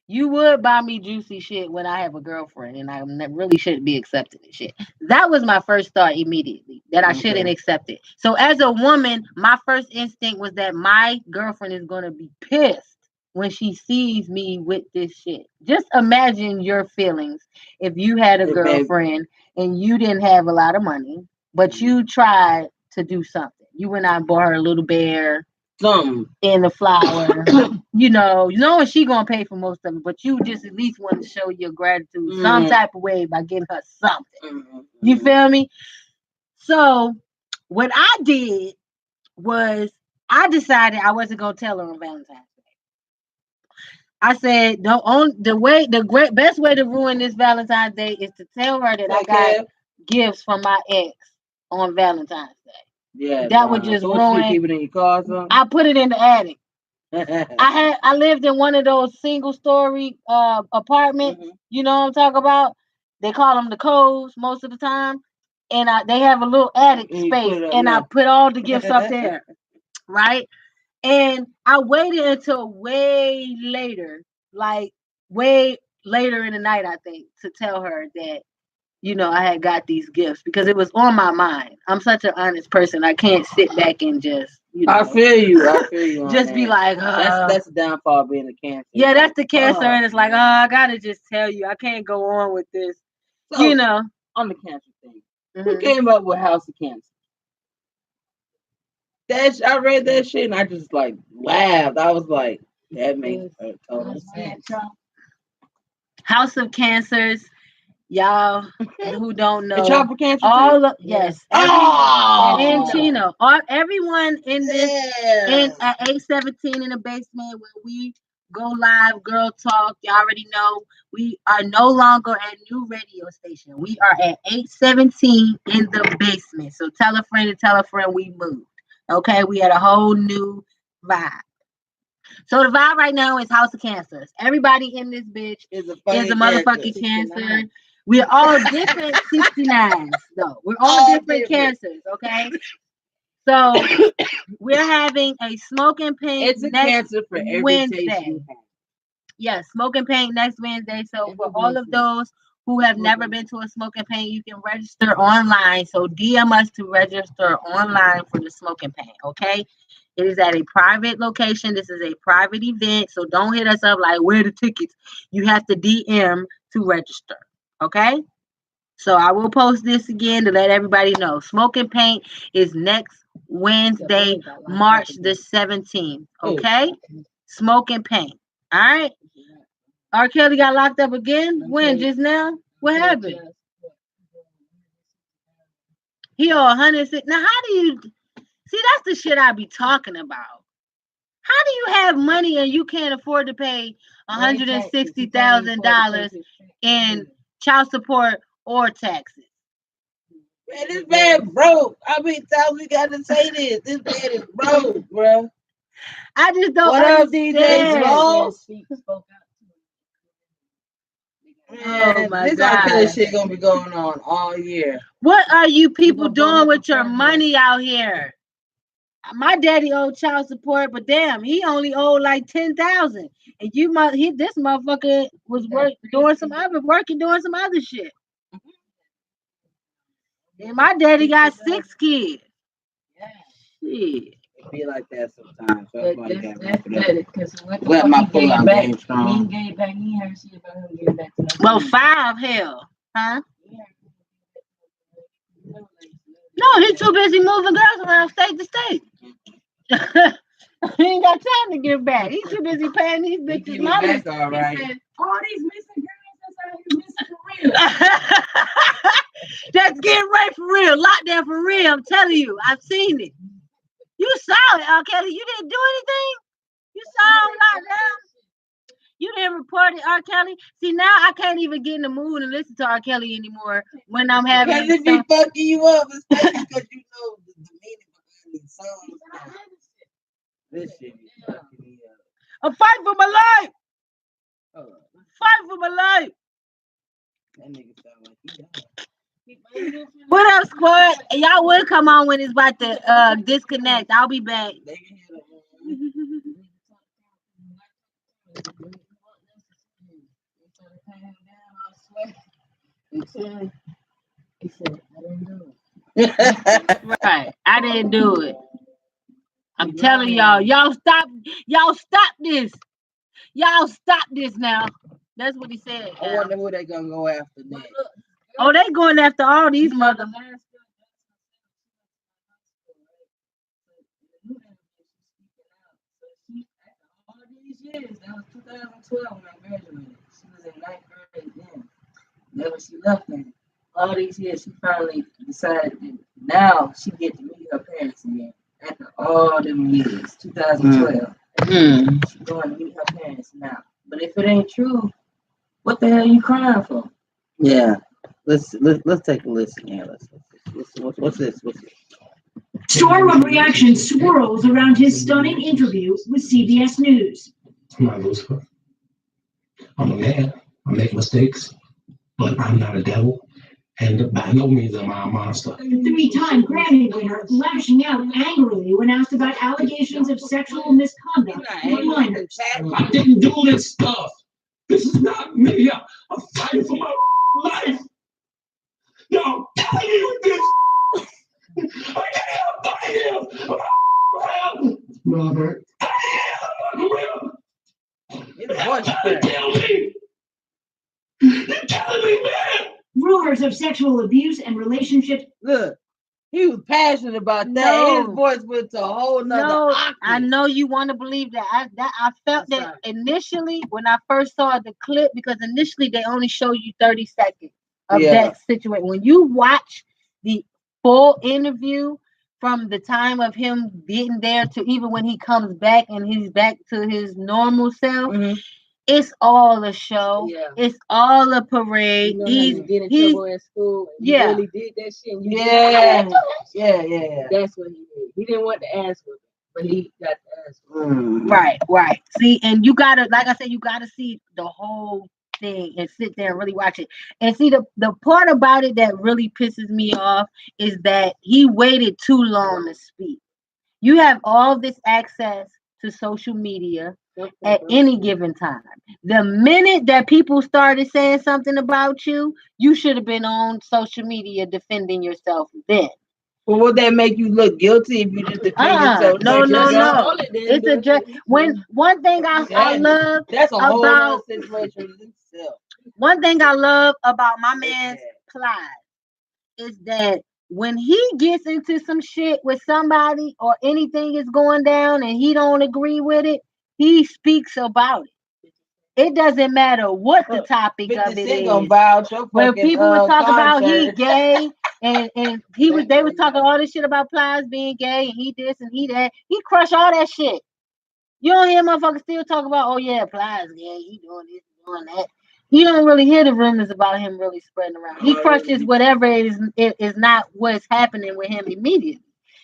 You would buy me juicy shit when I have a girlfriend, and really shouldn't be accepting this shit. That was my first thought immediately, that I shouldn't accept it. So as a woman, my first instinct was that my girlfriend is gonna be pissed when she sees me with this shit. Just imagine your feelings if you had a Hey, babe. girlfriend and you didn't have a lot of money, but you tried to do something. You went out and bought her a little bear Something. and the flower. Knowing she gonna pay for most of it, but you just at least want to show your gratitude some type of way by getting her something. You feel me? So what I did was I decided I wasn't gonna tell her on Valentine's Day. I said the best way to ruin this Valentine's Day is to tell her that I got gifts from my ex on Valentine's Day. Yeah, that would just so what you ruin. keep it in your car or something? I put it in the attic. I lived in one of those single story apartments. You know what I'm talking about? They call them the coves most of the time, and they have a little attic And you space, put it up and I there. put all the gifts up there, right? And I waited until like way later in the night, I think, to tell her that I had got these gifts because it was on my mind. I'm such an honest person. I can't sit back and just, I feel you. I feel you. just be like, that's the downfall of being a Cancer. yeah, that's the Cancer, and it's like, I gotta just tell you, I can't go on with this. So, on the Cancer thing, who came up with House of Cancer? I read that shit and I just like laughed. I was like, that makes total sense. House of Cancers, y'all who don't know, Tropical Cancer. Yes, and Chino, everyone in this at 817 in the basement where we go live, Girl Talk. You already know we are no longer at new radio station. We are at 817 in the basement. So tell a friend to tell a friend we moved. Okay, we had a whole new vibe. So the vibe right now is House of Cancers. Everybody in this bitch is a motherfucking Cancer. We're all different 69s, though. We're all different Cancers, okay? So we're having a smoking paint. It's a Cancer for every Wednesday. Yes, smoking paint next Wednesday. So for all of those who have never been to a smoking paint, you can register online. So DM us to register online for the smoking paint, okay? It is at a private location. This is a private event. So don't hit us up like, where are the tickets? You have to DM to register, okay? So I will post this again to let everybody know. Smoking paint is next Wednesday, March the 17th, okay? Smoking paint, all right? R. Kelly got locked up again? When? Just now? What happened? He owe 106. Now, how do you see? That's the shit I be talking about. How do you have money and you can't afford to pay $160,000 in child support or taxes? Man, this man broke. How many times we got to say this? This man is broke, bro. I just don't What up, understand. DJ Smalls? Man, my this R. Kelly God. shit gonna be going on all year. What are you people doing with your money out here? My daddy owed child support, but damn, he only owed like 10,000. And this motherfucker was doing some other shit. And my daddy got 6 kids. Shit. It be like that sometimes. So that's why you gotta wrap it That's up. because Wet my pull out game he strong. gave back. He heard shit about him getting back to Well, 5, hell. Huh? No, he's too busy moving girls around state to state. He ain't got time to give back. He's too busy paying these He bitches give it money. back all right. all these missing girls that's out here missing for real. That's getting right for real. Lockdown for real. I'm telling you. I've seen it. You saw it, R. Kelly. You didn't do anything? You saw him lockdown? You didn't report it, R. Kelly? See, now I can't even get in the mood and listen to R. Kelly anymore when I'm having Because it be fucking you up, especially because you know the meaning behind these songs. This shit be fucking me up. I'm fighting for my life. Fight for my life. That nigga sound like he died. What up, squad? Y'all will come on when it's about to disconnect. I'll be back. They can hear the He said, I didn't do it. Right. I didn't do it. I'm telling y'all stop this. Y'all stop this now. That's what he said. I wonder who they gonna go after next. Oh, they going after all these mother. All these years, that was 2012 when I graduated. She was in 9th grade then. Then when she left me, all these years, she finally decided that now she get to meet her parents again. After all them years, 2012. She's going to meet her parents now. But if it ain't true, what the hell are you crying for? Yeah. Let's take a listen here. What's this? Storm of reaction swirls around his stunning interview with CBS News. I'm not Lucifer. I'm a man. I make mistakes, but I'm not a devil. And by no means am I a monster. 3-time Grammy winner lashing out angrily when asked about allegations of sexual misconduct with minors. I didn't do this stuff. This is not me. I'm fighting for my life. No, tell me with this. I can't help him. Robert. Tell me. You're telling me, man. Rumors of sexual abuse and relationships. Look, he was passionate about that. No. His voice went to a whole nother octave. I know you want to believe that. I felt that initially when I first saw the clip, because initially they only show you 30 seconds of that situation. When you watch the full interview from the time of him being there to even when he comes back and he's back to his normal self, it's all a show. Yeah. It's all a parade. You know he's getting in trouble in school. And he really did that shit. And Yeah. That's what he did. He didn't want the ass whipping, but he got the ass whipping. Right. See, and you gotta, like I said, you gotta see the whole thing and sit there and really watch it. And see, the part about it that really pisses me off is that he waited too long to speak. You have all this access to social media at any given time. The minute that people started saying something about you, you should have been on social media defending yourself then. Well, would that make you look guilty if you just defend yourself? No. It's a just one thing I love. That's a whole other situation itself. One thing I love about my man's Clyde is that when he gets into some shit with somebody or anything is going down and he don't agree with it, he speaks about it. It doesn't matter what the topic 50 of it Cent gonna is. buy out your When fucking people would talk about he concert. gay and they was talking all this shit about Plies being gay and he this and he that. He crushed all that shit. You don't hear motherfuckers still talk about, oh yeah, Plies gay, he doing this, doing that. You don't really hear the rumors about him really spreading around. He crushes whatever is not what's happening with him immediately.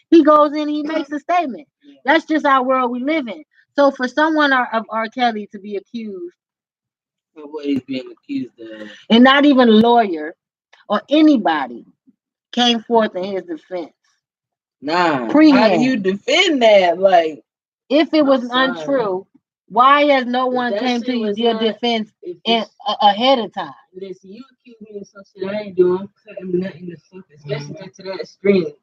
He goes in, he makes a statement. That's just our world we live in. So for someone of R. Kelly to be accused, For what he's being accused of. and not even a lawyer or anybody came forth in his defense. Nah. How do Pre-hand. you defend that? Like, If it was sorry. untrue, why has no one that came shit to was your not- defense If in, it's, ahead of time? listen, you accuse me of some shit I ain't doing, cutting nothing the fuck, especially to that extreme.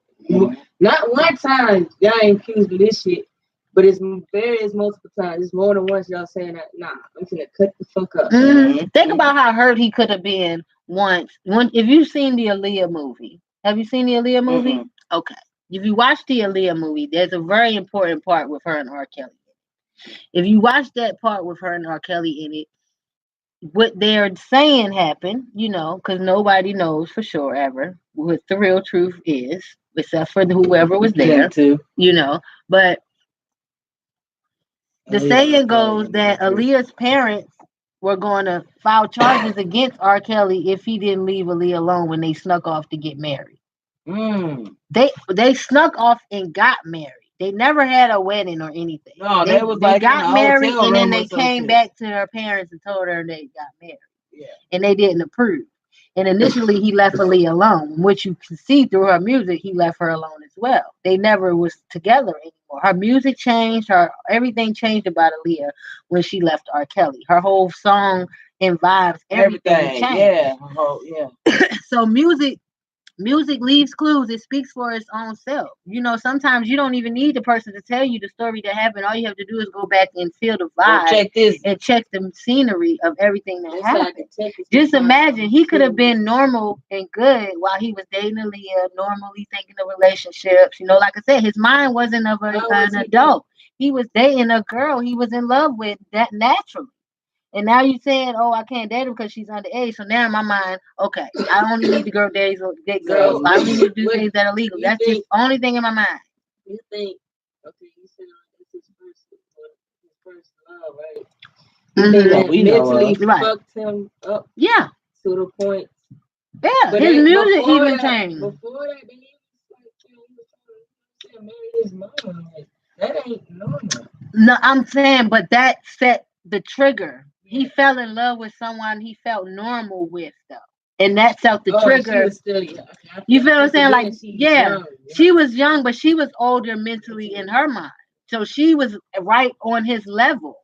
Not one time y'all ain't accused of this shit, but it's various multiple times. It's more than once y'all saying that. Nah, I'm gonna cut the fuck up. Think about how hurt he could have been once. If you've seen the Aaliyah movie, have you seen the Aaliyah movie? Okay. If you watch the Aaliyah movie, there's a very important part with her and R. Kelly. If you watch that part with her and R. Kelly in it, what they're saying happened, because nobody knows for sure ever what the real truth is, except for whoever was there, too. But the Aaliyah saying Kelly goes that Aaliyah's parents were going to file charges against R. Kelly if he didn't leave Aaliyah alone when they snuck off to get married. They snuck off and got married. They never had a wedding or anything. No, they was they like in got a married hotel and then room they or some came shit. back to her parents and told her they got married. Yeah. And they didn't approve. And initially he left Aaliyah alone, which you can see through her music. He left her alone as well. They never was together anymore. Her music changed. Everything changed about Aaliyah when she left R. Kelly. Her whole song and vibes, everything changed. Yeah. So music leaves clues. It speaks for its own self. Sometimes you don't even need the person to tell you the story that happened. All you have to do is go back and feel the vibe check this and check the scenery of everything that happened. Just imagine he could have been normal and good while he was dating Aaliyah, normally thinking of relationships. Like I said, his mind wasn't of an adult. He was dating a girl he was in love with that naturally. And now you saying, "Oh, I can't date her because she's underage." So now in my mind, okay, I only need to go date girls. I only need to do things that are legal. That's just the only thing in my mind. You think, okay, you said it's his first love, right? You think that mentally fucked him up? Yeah. To the point. Yeah, but his music even changed. Before that, he was like, marry his mama. Like, that ain't normal. No, I'm saying, but that set the trigger. He fell in love with someone he felt normal with, though. And that set the trigger. You feel what I'm saying? Like, she was young, but she was older mentally in her mind. So she was right on his level.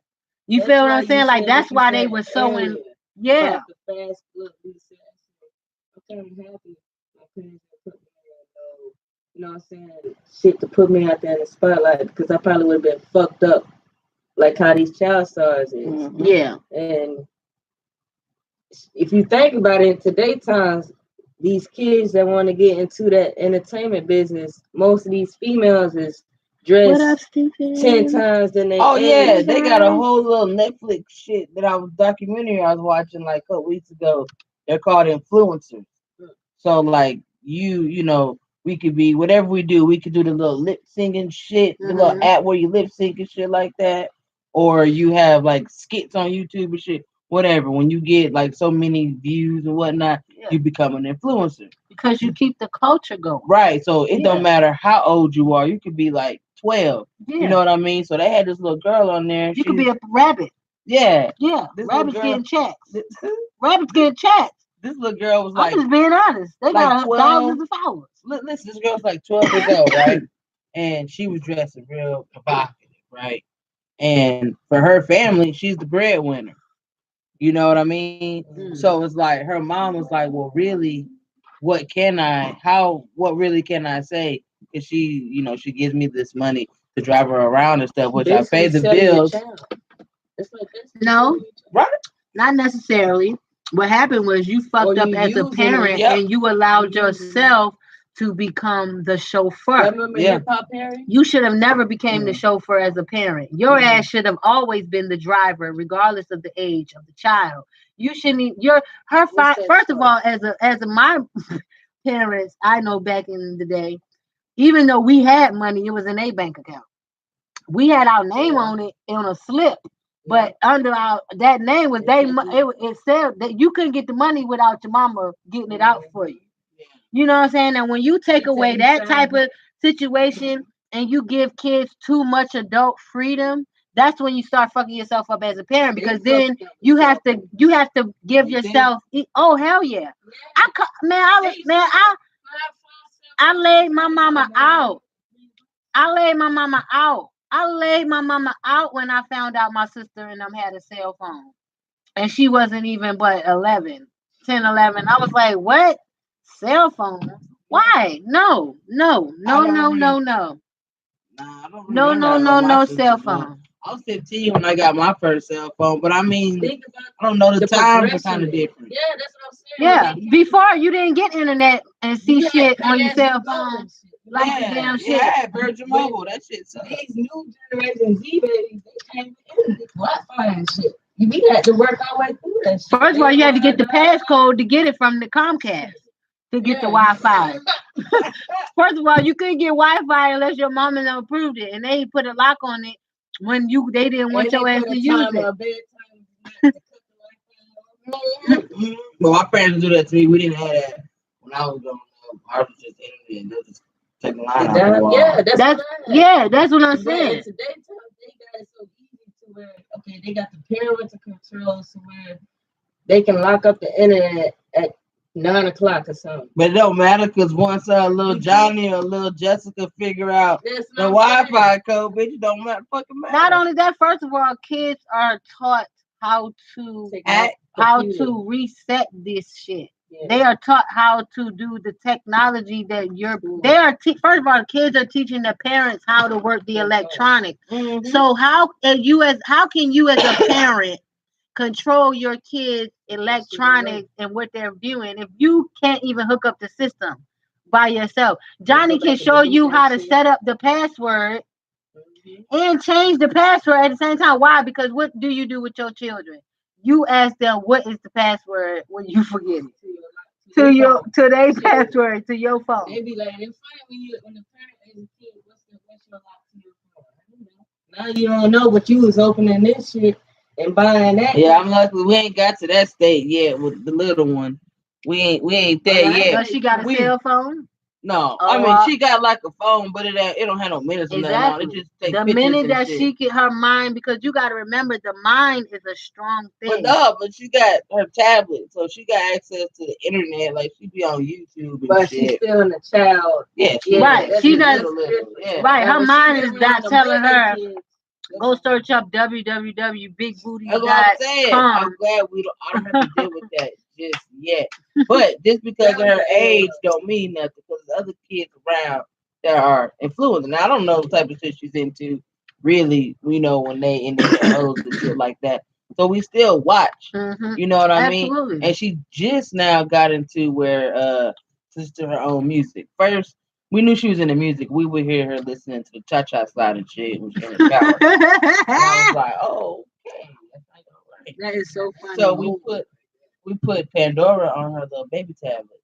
You feel what I'm saying? Like, that's why they were so in. Yeah. The fast look, I'm kind of happy. My parents put me in, you know what I'm saying? Shit to put me out there in the spotlight because I probably would have been fucked up. Like how these child stars is. Yeah. And if you think about it, in today's times, these kids that want to get into that entertainment business, most of these females is dressed 10 times than they age. They got a whole little Netflix shit that documentary I was watching like a couple weeks ago. They're called influencers. So like we could be whatever we do. We could do the little lip singing shit, the little app where you lip sync and shit like that, or you have like skits on YouTube and shit. Whatever. When you get like so many views and whatnot, you become an influencer because you keep the culture going. Right. So it don't matter how old you are. You could be like 12. Yeah. You know what I mean? So they had this little girl on there. You could be a rabbit. Yeah. Yeah. Rabbits getting checks. Rabbits getting checks. This little girl was like. I'm just being honest. They like got 12, thousands of followers. Listen, this girl was like 12 years old, right? And she was dressing real provocative, right? And for her family, she's the breadwinner. You know what I mean? So it's like her mom was like, well, really, what really can I say? Because she, she gives me this money to drive her around and stuff, which I pay the bills. No, right? Not necessarily. What happened was you fucked up as a parent and you allowed yourself to become the chauffeur. Remember Hip Hop Harry? You should have never became the chauffeur as a parent. Your ass should have always been the driver, regardless of the age of the child. You shouldn't. First of all, as my parents, I know back in the day, even though we had money, it was in a bank account. We had our name on it on a slip, but under that name was it said that you couldn't get the money without your mama getting it out for you. You know what I'm saying? And when you take away that type of situation and you give kids too much adult freedom, that's when you start fucking yourself up as a parent, because then you have to give yourself. Oh hell yeah! I laid my mama out. I laid my mama out. I laid my mama out when I found out my sister and them had a cell phone. And she wasn't even but 11, 10, 11. I was like, what? Cell phone? Why? No, no, no, no, no, no. Nah, I don't No, remember no, what no, my no sister cell doing. phone. I was 15 when I got my first cell phone, but I mean, I don't know, the times are kind of different. Yeah, that's what I'm saying. Yeah, before you didn't get internet and see shit on your cell phone. Like the damn shit. Yeah, Virgin Mobile, that shit sucks. These new generation Z babies, they can't even get Wi-Fi and shit. We had to work our way through that shit. First of all, you had to get the passcode to get it from the Comcast to get the Wi-Fi. First of all, you couldn't get Wi-Fi unless your mom and them approved it, and they put a lock on it when they didn't want your ass to use it. Well, my parents do that to me. We didn't have that when I was growing up. Ours was just internet. They just take the line out the wall. That's what I'm saying. Today, they got it so easy to where they got the parental controls to where they can lock up the internet at 9 o'clock or something. But it don't matter, because once little Johnny or little Jessica figure out the Wi-Fi code, bitch, it don't matter. Fucking matter. Not only that, first of all, kids are taught how to reset this shit. Yeah. They are taught how to do the technology that first of all, kids are teaching their parents how to work the electronics. Mm-hmm. So how can you as a parent control your kids' electronics and what they're viewing if you can't even hook up the system by yourself? Johnny can show you how to set up the password and change the password at the same time. Why? Because what do you do with your children? You ask them what is the password when you forget it. To their password to your phone. They be like, it's funny when the parent is a kid, what's your lock to your phone? Now you don't know, but you was opening this shit and buying that. Yeah, I'm lucky we ain't got to that state yet with the little one. We ain't there yet. So she got a cell phone? No, I mean she got like a phone, but it don't have no minutes. Exactly. It just takes the minute that she get her mind, because you got to remember the mind is a strong thing. But she got her tablet, so she got access to the internet. Like she be on YouTube and but shit. She's still in a child. Yeah, right. She does. Right, her mind is not telling her. Go search up www.bigbooty.com. That's what I'm saying. I'm glad I don't have to deal with that just yet. But just because of her age don't mean nothing, because there's other kids around that are influenced. Now I don't know the type of shit she's into, really, when they in the hoes and shit like that. So we still watch. Mm-hmm. You know what I mean? And she just now got into where listen to her own music. First, we knew she was into music. We would hear her listening to the cha-cha slide and shit when she was in the shower. And I was like, oh, okay. That's like, all right. That is so funny. So we put Pandora on her little baby tablet.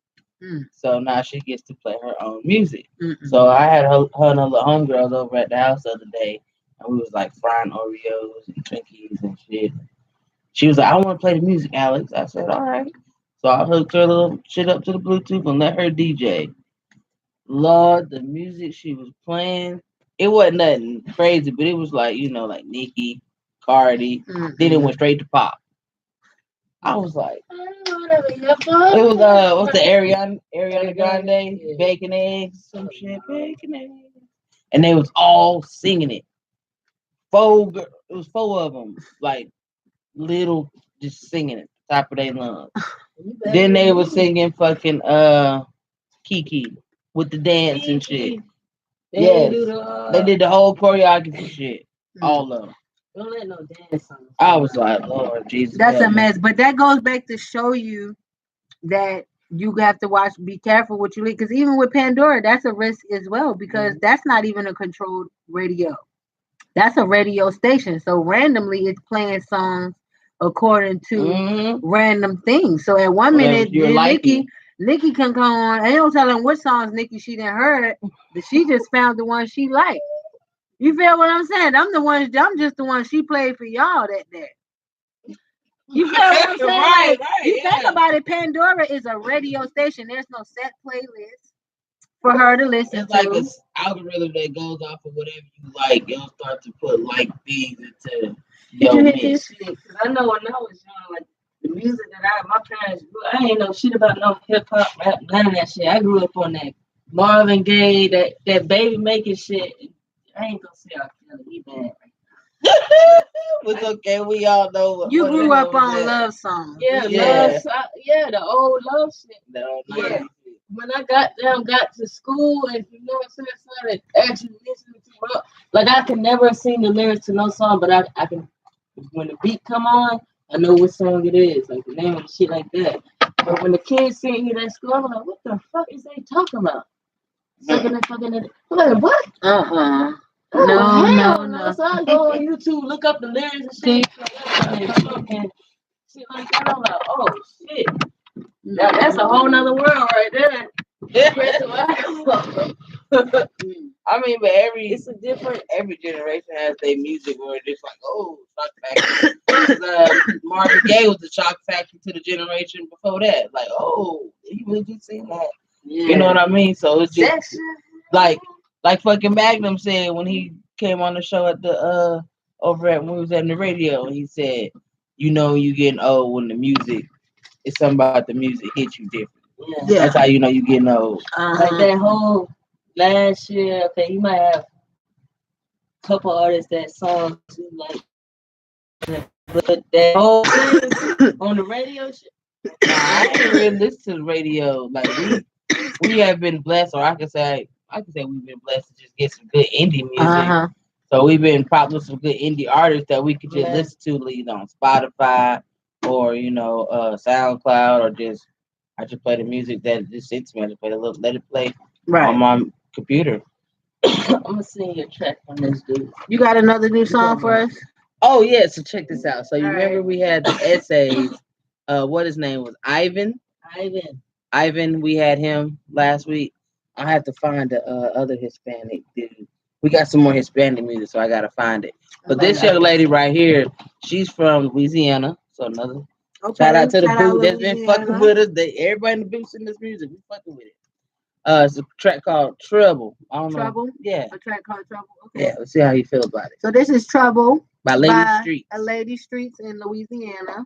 So now she gets to play her own music. Mm-mm. So I had her and her little homegirls over at the house the other day, and we was like frying Oreos and Twinkies and shit. She was like, I want to play the music, Alex. I said, all right. So I hooked her little shit up to the Bluetooth and let her DJ. Lord, the music she was playing, it wasn't nothing crazy, but it was like, like Nicki, Cardi. Mm-hmm. Then it went straight to pop. I was like, it was what's the Ariana Grande, bacon eggs, some shit, bacon eggs, and they was all singing it. It was 4 of them, like little, just singing it, top of their lungs. Then they was singing fucking Kiki with the dance and shit. Yes, they did the whole choreography shit, all of them. Don't let no dance I was like, Lord Jesus. That's a mess. But that goes back to show you that you have to watch, be careful what you leak. Because even with Pandora, that's a risk as well. Because that's not even a controlled radio. That's a radio station. So randomly, it's playing songs according to random things. So at one Whatever minute, you're liking. Nikki can come on. I don't tell him what songs Nikki she didn't heard, but she just found the one she liked. You feel what I'm saying? I'm just the one she played for y'all that day. You feel what I'm saying? Right, Like, right, you think yeah. about it, Pandora is a radio station. There's no set playlist for her to listen It's like to. an algorithm that goes off of whatever you like. It'll start to put like things into Did your you hit mix. this? Shit, 'cause I know when I was young, like the music that my parents grew, I ain't know shit about no hip hop, rap, none of that shit. I grew up on that Marvin Gaye, that baby making shit. I ain't gonna say R. Kelly, he bad. It's okay. We all know You what grew the up hell was on that. love songs. Yeah, Yeah. yeah, the old love shit. No, Yeah. When I got to school, and you know what I'm saying, started actually listening to rock, like I can never sing the lyrics to no song, but I can, when the beat come on, I know what song it is, like the name of the shit like that. But when the kids sing it at school, I'm like, what the fuck is they talking about? Sucking and fucking it. I'm like, what? Uh-uh. Oh, No, hell no, no. no. So I go on YouTube, look up the lyrics and shit, and fucking shit like that. I'm like, oh shit. That's a whole nother world right there. Compared to what I come from. I mean, but It's a different. every generation has their music where it's like, oh, shock factor. 'Cause, Marvin Gaye was the shock factor to the generation before that. Like, oh, you really just seen that? You know what I mean? So it's just Section. like fucking Magnum said when he came on the show at the over at when we was at the radio, and he said, you know, you getting old when the music, it's something about the music hits you different. Yeah. That's how you know you getting old. Like that whole last year, okay, you might have a couple artists that songs you like, but that whole thing on the radio shit. Nah, I ain't really listen to the radio. Like we have been blessed, or I can say we've been blessed to just get some good indie music. So we've been popular with some good indie artists that we could just listen to either on Spotify or SoundCloud, or I just play the music that just sits me. I just let it play on my computer. I'm gonna sing you a track on this dude. You got another new song for us? Oh yeah, so check this out. So you All remember right. we had the essays. What his name was? Ivan. We had him last week. I have to find the other Hispanic dude. We got some more Hispanic music, so I gotta find it. But this young lady right here, she's from Louisiana. So another shout out to the booth that's been fucking with us. Everybody in the booth in this music, we fucking with it. It's a track called Trouble. I don't know. Trouble? Yeah. A track called Trouble. Okay. Yeah. Let's see how you feel about it. So this is Trouble By Lady by Street. a Lady Streets in Louisiana.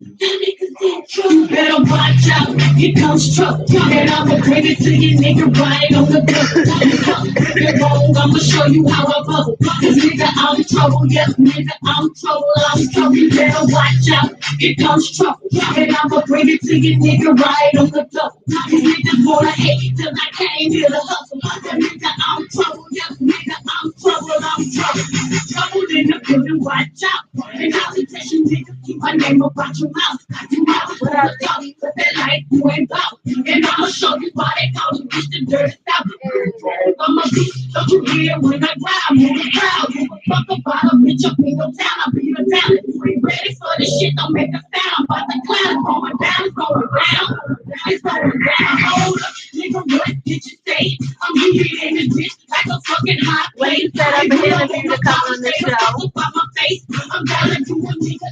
You better watch out, here comes trouble. And I'ma bring it to you, nigga, right on the double. If you're wrong, I'ma show you how I bubble. Cause nigga, I'm trouble, yes, nigga, I'm trouble. You better watch out, here comes trouble. And I'ma bring it to you, nigga, right on the double. Cause niggas wanna hate till I came here to hustle. But nigga, I'm trouble, yes, nigga, I'm trouble. Trouble in the building, watch out. And I'll be testing niggas, keep my name about your mouth. You mouth, but I talk, but that life you ain't about. And I'ma show you why they call me Mr. Dirty South. I'm a beast, don't you hear when I rhyme? Move the crowd, give a fuck about a bitch up in your town. I'll be the talent. You ain't ready for this shit, don't make a sound. But the clown is going down, it's going down. It's going down, hold up. Nigga, what did you say? I'm heated in the ditch like a fucking hot When plate. you set up an interview to come on the show, My face, I'm down to a nigga.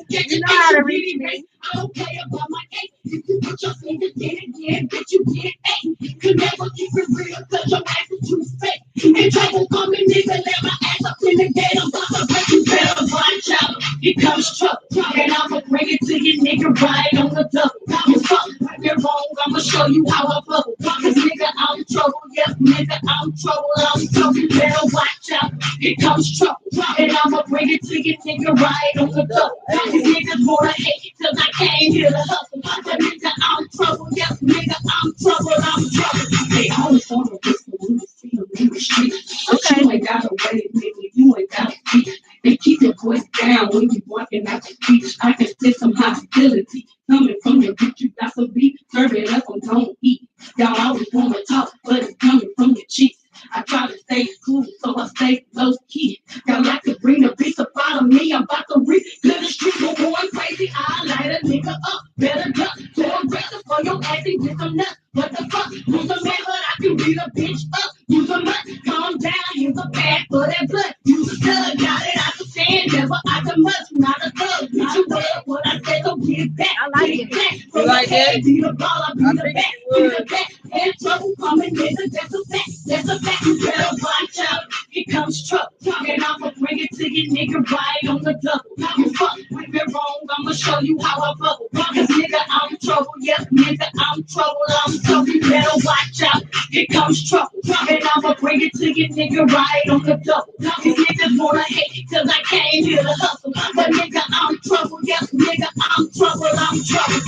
you know how to reach me. I don't play about my case. If you put your finger in again, bitch, you get eight. Could never keep it real, cause your ass is too fake. And trouble coming, nigga, let my ass up in the gate. I'm about to break you better watch out. Here comes trouble. And I'ma bring it to you, nigga, right on the double. You fuck, if you're wrong, I'ma show you how I bubble. Cause nigga, I'm trouble, yes, nigga, I'm trouble. You better watch out. Here comes trouble. trouble. And I'ma bring it to you, nigga, right on the double. These niggas wanna hate cause I came here to hustle. But nigga, I'm trouble. Yes, nigga, I'm trouble. I'm trouble. They always wanna whisper when you see them in the street. But you ain't got a way, nigga. You ain't got a beat. They keep your voice down when you walking out the street. I can feel some hostility coming from your bitch. You got some beat, serve it up, and don't eat. Y'all always wanna talk, but it's coming from your cheeks. I try to stay cool, so I stay low key. Y'all like to bring a piece of out of me. I'm about to reach to the street, go going crazy. I light a nigga up, better duck. So I'm ready for your ass and get some nuts. What the fuck? Who's a man, but I can beat a bitch up. Use a nut, calm down, here's a bag for that blood. Use a stud, got it, I can stand, never I can much, not a thug. Not you well, what I said, so get back. I like it. Back. You like that? Be the ball, I be the back, be the back. And trouble coming, nigga, that's a fact, that's a fact. You better watch out, here comes trouble. And I'ma bring it to you, nigga, right on the double. You fuck with me wrong, I'ma show you how I bubble. Cause nigga, I'm trouble, yes, nigga, I'm trouble, I'm trouble. You better watch out, here comes trouble. And I'ma bring it to you, nigga, right on the double. These niggas wanna hate cause I came here to hustle. But nigga, I'm trouble, yes, nigga, I'm trouble, I'm trouble.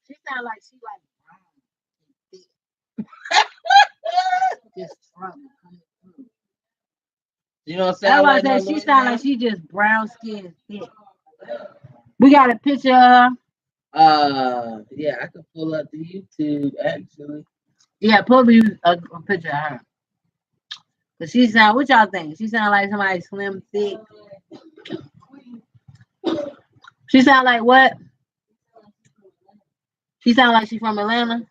She sound like she like just trouble coming through. You don't That's sound why I like no said she Lil sound like Nas? she just brown skin thick. We got a picture of her. Yeah, I can pull up the YouTube actually. Yeah, pull me a picture of her. But she sound, what y'all think? She sound like somebody slim, thick. She sound like what? She sound like she from Atlanta.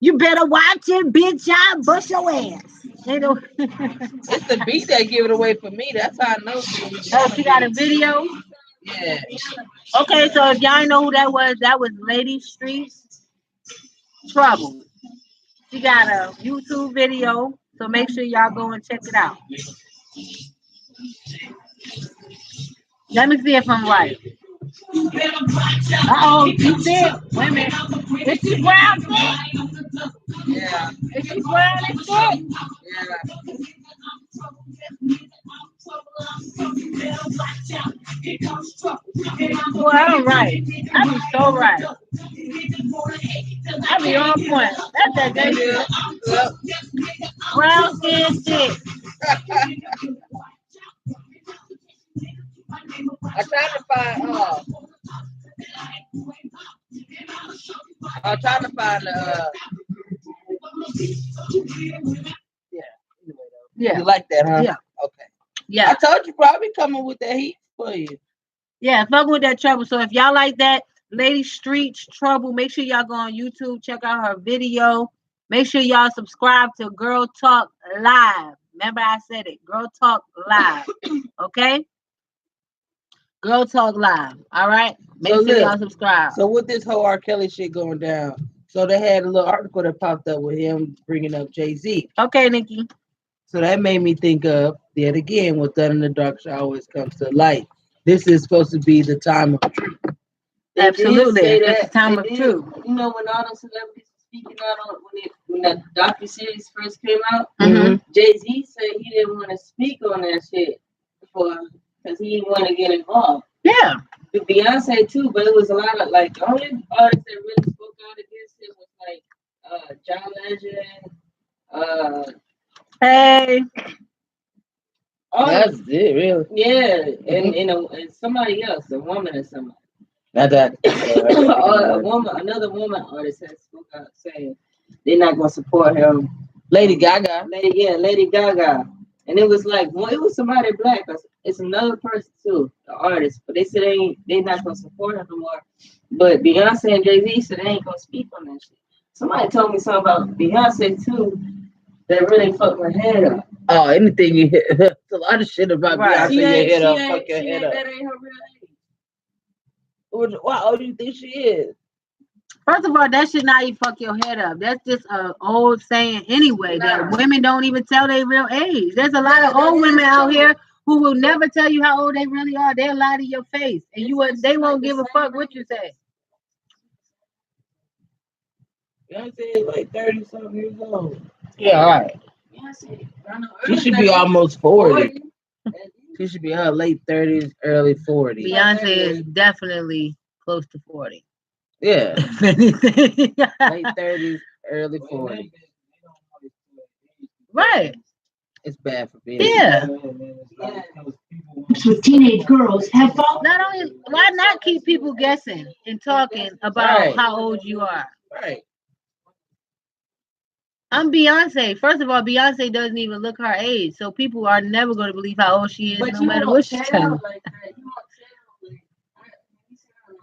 You better watch it, bitch. I bust your ass. You know? It's the beat that give it away for me. That's how I know she was Oh, Atlanta she got a beat. video. Yeah. Okay, so if y'all know who that was Lady Streets Trouble. She got a YouTube video, so make sure y'all go and check it out. Let me see if I'm right. Uh-oh, you thick. Wait a minute. Is she brown thick? Yeah. Is she brown and thick? Yeah. Boy, I'm right. I be so right. I be on point. That's that You good do. shit. Yep. Brown skin thick. I tried to find I'm trying to find yeah. Anyway, though. Yeah. You like that, huh? Yeah. Okay. Yeah. I told you probably coming with that heat for you. Yeah, fuck with that trouble. So if y'all like that Lady Streets Trouble, make sure y'all go on YouTube, check out her video. Make sure y'all subscribe to Girl Talk Live. Remember I said it, Girl Talk Live. Okay? Girl Talk Live. All right? Make So sure y'all look, subscribe. so with this whole R. Kelly shit going down, so they had a little article that popped up with him bringing up Jay-Z. Okay, Nikki. So that made me think of, yet again, what's done in the dark shall always comes to light. This is supposed to be the time of truth. They Absolutely. did say It's the that. time They of did. truth. You know, when all the celebrities were speaking out on when that docu series first came out, Mm-hmm. Jay Z said he didn't want to speak on that shit because he didn't want to get involved. Yeah. With Beyonce too, but it was a lot of like the only artists that really spoke out against it was like John Legend, Hey. all That's it, really. yeah, and somebody else, a woman or somebody. Not that. Another woman artist has spoke out saying they're not gonna support him. Lady Gaga. Lady Gaga, and it was like, well, it was somebody black. It's another person too, the artist, but they said they not gonna support him no more. But Beyonce and Jay Z said they ain't gonna speak on that shit. Somebody told me something about Beyonce too that really fucked my head up. Oh, anything you hit. It's a lot of shit about Right. Beyonce. She Your ain't, head she up, ain't, fuck your she head ain't, up. that ain't her real age. Why old do you think she is? First of all, that should not even fuck your head up. That's just an old saying anyway, that women don't even tell their real age. There's a lot of old women out here who will never tell you how old they really are. They'll lie to your face, and they won't give a fuck what you say. Beyonce is like 30 something years old. Yeah, all right. Beyonce, She should be almost 40. She should be her late 30s, early 40s. Beyonce is definitely close to 40. Yeah, If anything. late 30s, early 40s. Right. It's bad for business. Yeah. With teenage girls have fun. Not only, why not keep people guessing and talking about Right. how old you are? Right. I'm Beyonce. First of all, Beyonce doesn't even look her age, so people are never going to believe how old she is, But no you matter won't what she tell tells you. like that. You won't tell like you see her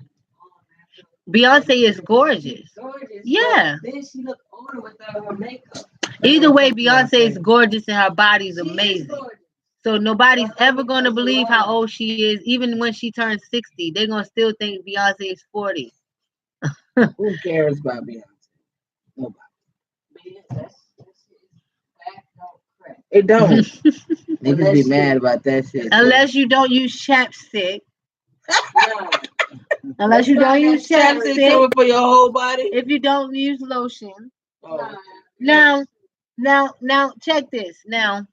like Beyonce is gorgeous. gorgeous. Yeah. But then she look older without her makeup. Either way, Beyonce is gorgeous and her body's She is amazing. gorgeous. So nobody's ever going to believe how old she is, even when she turns 60. They're going to still think Beyonce is 40. Who cares about Beyonce? Nobody. But yeah, that's back don't crack. It don't. Niggas be Unless mad you- about that shit. Unless you don't use chapstick. Nah. Unless you don't use Chapstick chapstick. coming for your whole body. If you don't use lotion. Oh. Now, check this. Now,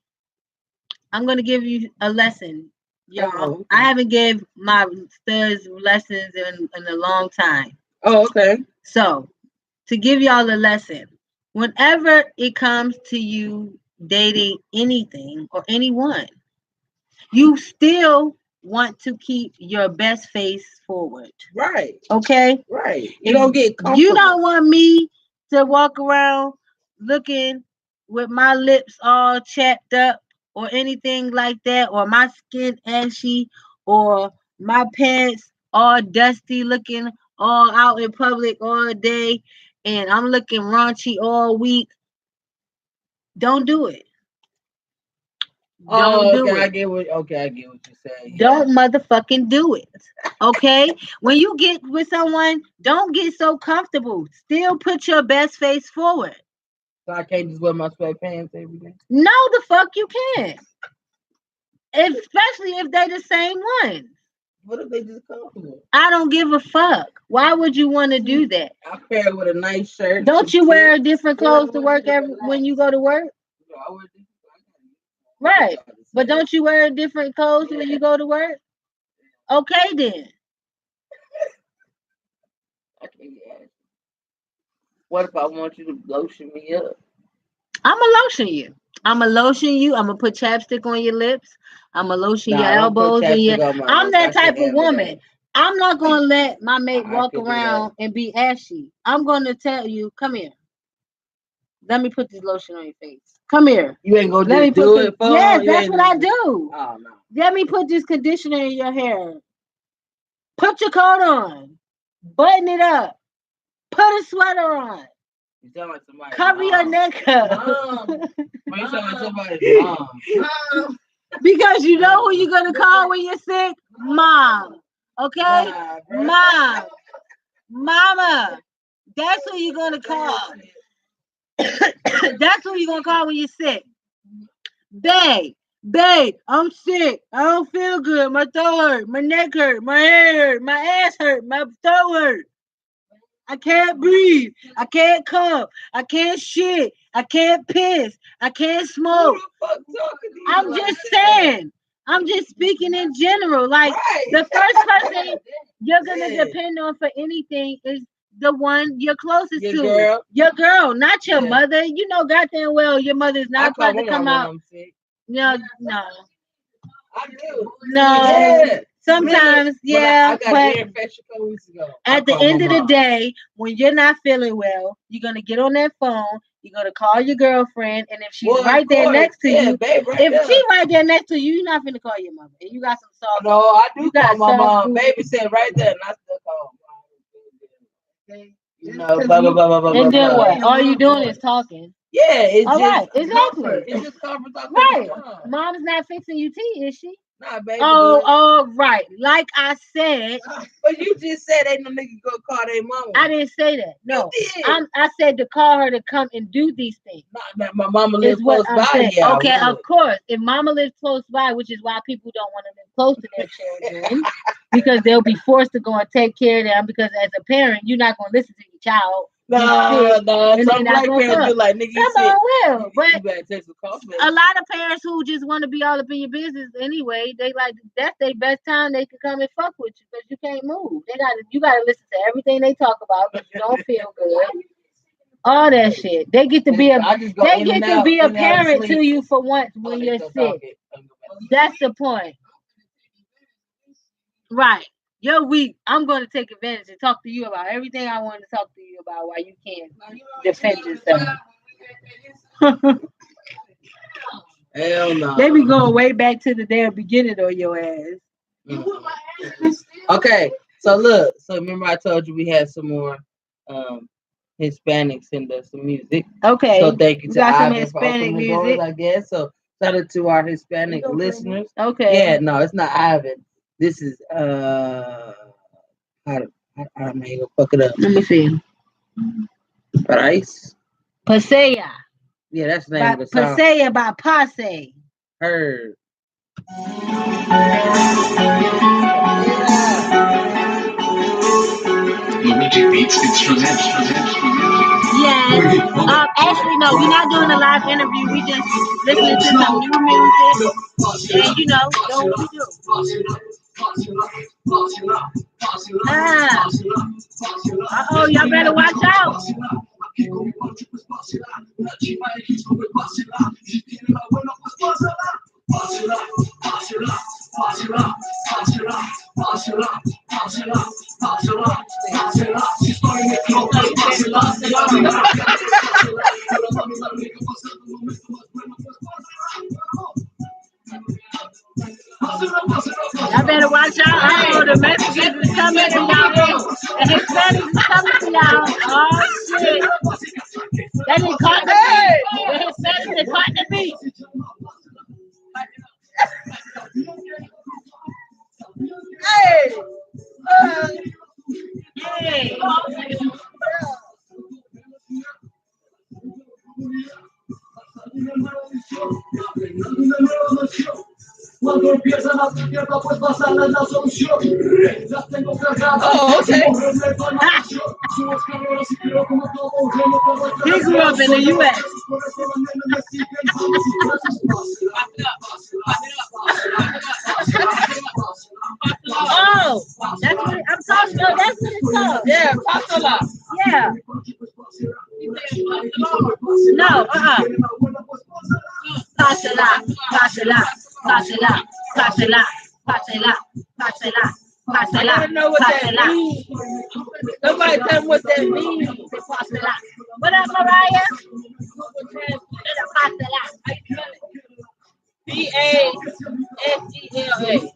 I'm going to give you a lesson. Y'all, Oh, okay. I haven't gave my studs lessons in a long time. Oh, okay. So, to give y'all a lesson, whenever it comes to you dating anything or anyone, you still want to keep your best face forward. Right. Okay? Right. You If don't get comfortable. you don't want me to walk around looking with my lips all chapped up or anything like that, or my skin ashy, or my pants all dusty looking all out in public all day, and I'm looking raunchy all week, don't do it. Don't Oh, do okay. I it. get what. Okay, I get what you're saying. Don't motherfucking do it. Okay? When you get with someone, don't get so comfortable. Still put your best face forward. So I can't just wear my sweatpants every day. No, the fuck you can. Especially if they the same ones. What if they just comfortable? I don't give a fuck. Why would you want to do that? I pair it with a nice shirt. Don't some you wear tips. different clothes to work when you go to work? No, I wear this. Right. But don't you wear different clothes when you go to work? Okay then. I can't ask. What if I want you to lotion me up? I'ma lotion you. I'ma lotion you. I'ma put chapstick on your lips. I'ma lotion your Nah, don't put elbows and your. chapstick on my I'm lips. that I say type of every woman. day. I'm not gonna let my mate I walk can do around and be ashy. I'm gonna tell you, come here. Let me put this lotion on your face. Come here. You ain't gonna Let me just do put it for yes, you that's ain't what I just- do. Oh no. Let me put this conditioner in your hair. Put your coat on. Button it up. Put a sweater on. You sound like somebody. Cover your neck up. Mom. Man, you sound like somebody's mom. Mom. Because you know who you're gonna call when you're sick? Mom. Okay? Nah, bro. Mom. Mama. That's who you're gonna call. That's who you're gonna call when you're sick. Babe, I'm sick. I don't feel good. My throat hurt. My neck hurt. My head hurt. My ass hurt. My throat hurt. I can't breathe. I can't cough. I can't shit. I can't piss. I can't smoke. Who the fuck talking to you I'm like just that? saying. I'm just speaking in general. Like Right. the first person you're gonna Yeah. depend on for anything is the one you're closest Your to. girl. Your girl, not your Yeah. mother. You know goddamn well your mother's I not call about to my come mama out. when I'm sick. No. I do. No. Yeah. Sometimes, When yeah, I got but an ear infection a couple weeks ago. I at the called my end of the mom. day, when you're not feeling well, you're gonna get on that phone. You're gonna call your girlfriend, and if she's Well, of right there course. next to Yeah, you, babe, right if there. she right there next to you, you're not finna call your mother. And you got some soft. No, I do You call got my soft mom. booty. Baby said right there, and I still call my mom. You know, Cause blah, blah, you- blah, blah, blah, And then blah. what? All you doing is talking. Yeah, it's All just right, exactly. comfort. It's just comfort talking Right. to mom. Mom's not fixing you tea, is she? Nah, baby. Oh, good. all right. Like I said, But you just said ain't no nigga gonna call their mama. I didn't say that. No, You did. I said to call her to come and do these things. Nah, my mama Is lives what close I'm by. saying. Yeah, Okay, I of would. course. If mama lives close by, which is why people don't want to live close to their children, because they'll be forced to go and take care of them. Because as a parent, you're not going to listen to your child No, and some they not black gonna parents cook. do like, nigga, you Some sick. of 'em will, You but better take some coffee. a lot of parents who just want to be all up in your business anyway, they like that's their best time they can come and fuck with you because you can't move. You gotta listen to everything they talk about because you don't feel good. All that shit. They get to be a I just go they in get and to out, be a in and out of parent to sleep. you for once Oh, when they you're still sick. talking. That's the point. Right. You're weak. I'm going to take advantage and talk to you about everything I want to talk to you about while you can't defend yourself. Hell no. They be going way back to the damn beginning on your ass. Okay, so look. So remember I told you we had some more Hispanics send us some music. Okay. So thank you We to got some Ivan for Hispanic opening the doors, music. I guess. So shout out to our Hispanic listeners. Okay. Yeah, no, it's not Ivan. This is how am I gonna fuck it up? Let me see. Price. Pasea. Yeah, that's the name of the song. Pasea by Passe. Heard. Luigi Beats instrument. Yes. Actually, no, we're not doing a live interview. We just listening to some new music and doing what we do. Y'all better watch out. Y'all better watch out. I know the Mexicans is coming to y'all. The Hispanics is coming to y'all. Oh shit. They done caught the beat. The Hispanics done caught the beat. Hey. Cuando empiezan a hacer mierda, pues pasan a la solución. Las tengo cargadas. Oh, okay. He grew up in the U.S. Oh, that's what I'm talking about. That's what it's called. Yeah, Pasala. Yeah. No, Pasala, pasala, pasala, pasala, pasala, pasala, I pasala, don't know what that pasala. means. Somebody tell me what that means. Pasala. What up, Mariah? Pasala. Pasela.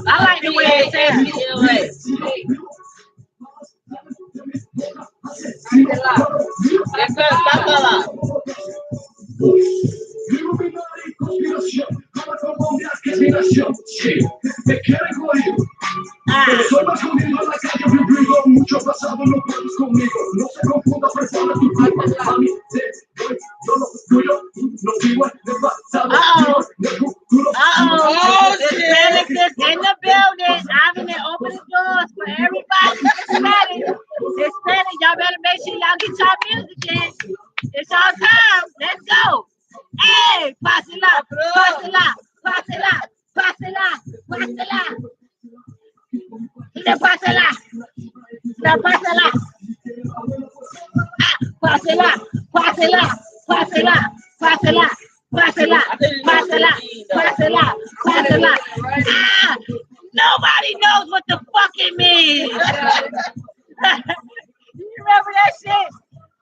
I like the way it sounds. Soy más jodido en la calle, vivido mucho pasado, no puedes conmigo. No se confunda, prepara tu cuerpo. A mí te doy yo lo tuyo, no vivo en el pasado. Hispanics is in the building. I'm in there, open the doors for everybody. Hispanic, y'all better make sure y'all get y'all music in. It's our time. Let's go. Hey, pásela, pásela, pásela, pásela, pásela. Pásela. Pásela. Pásela, pásela, pásela, pásela, pásela, pásela, pásela, pásela. Nobody knows what the fuck it means. You remember that shit?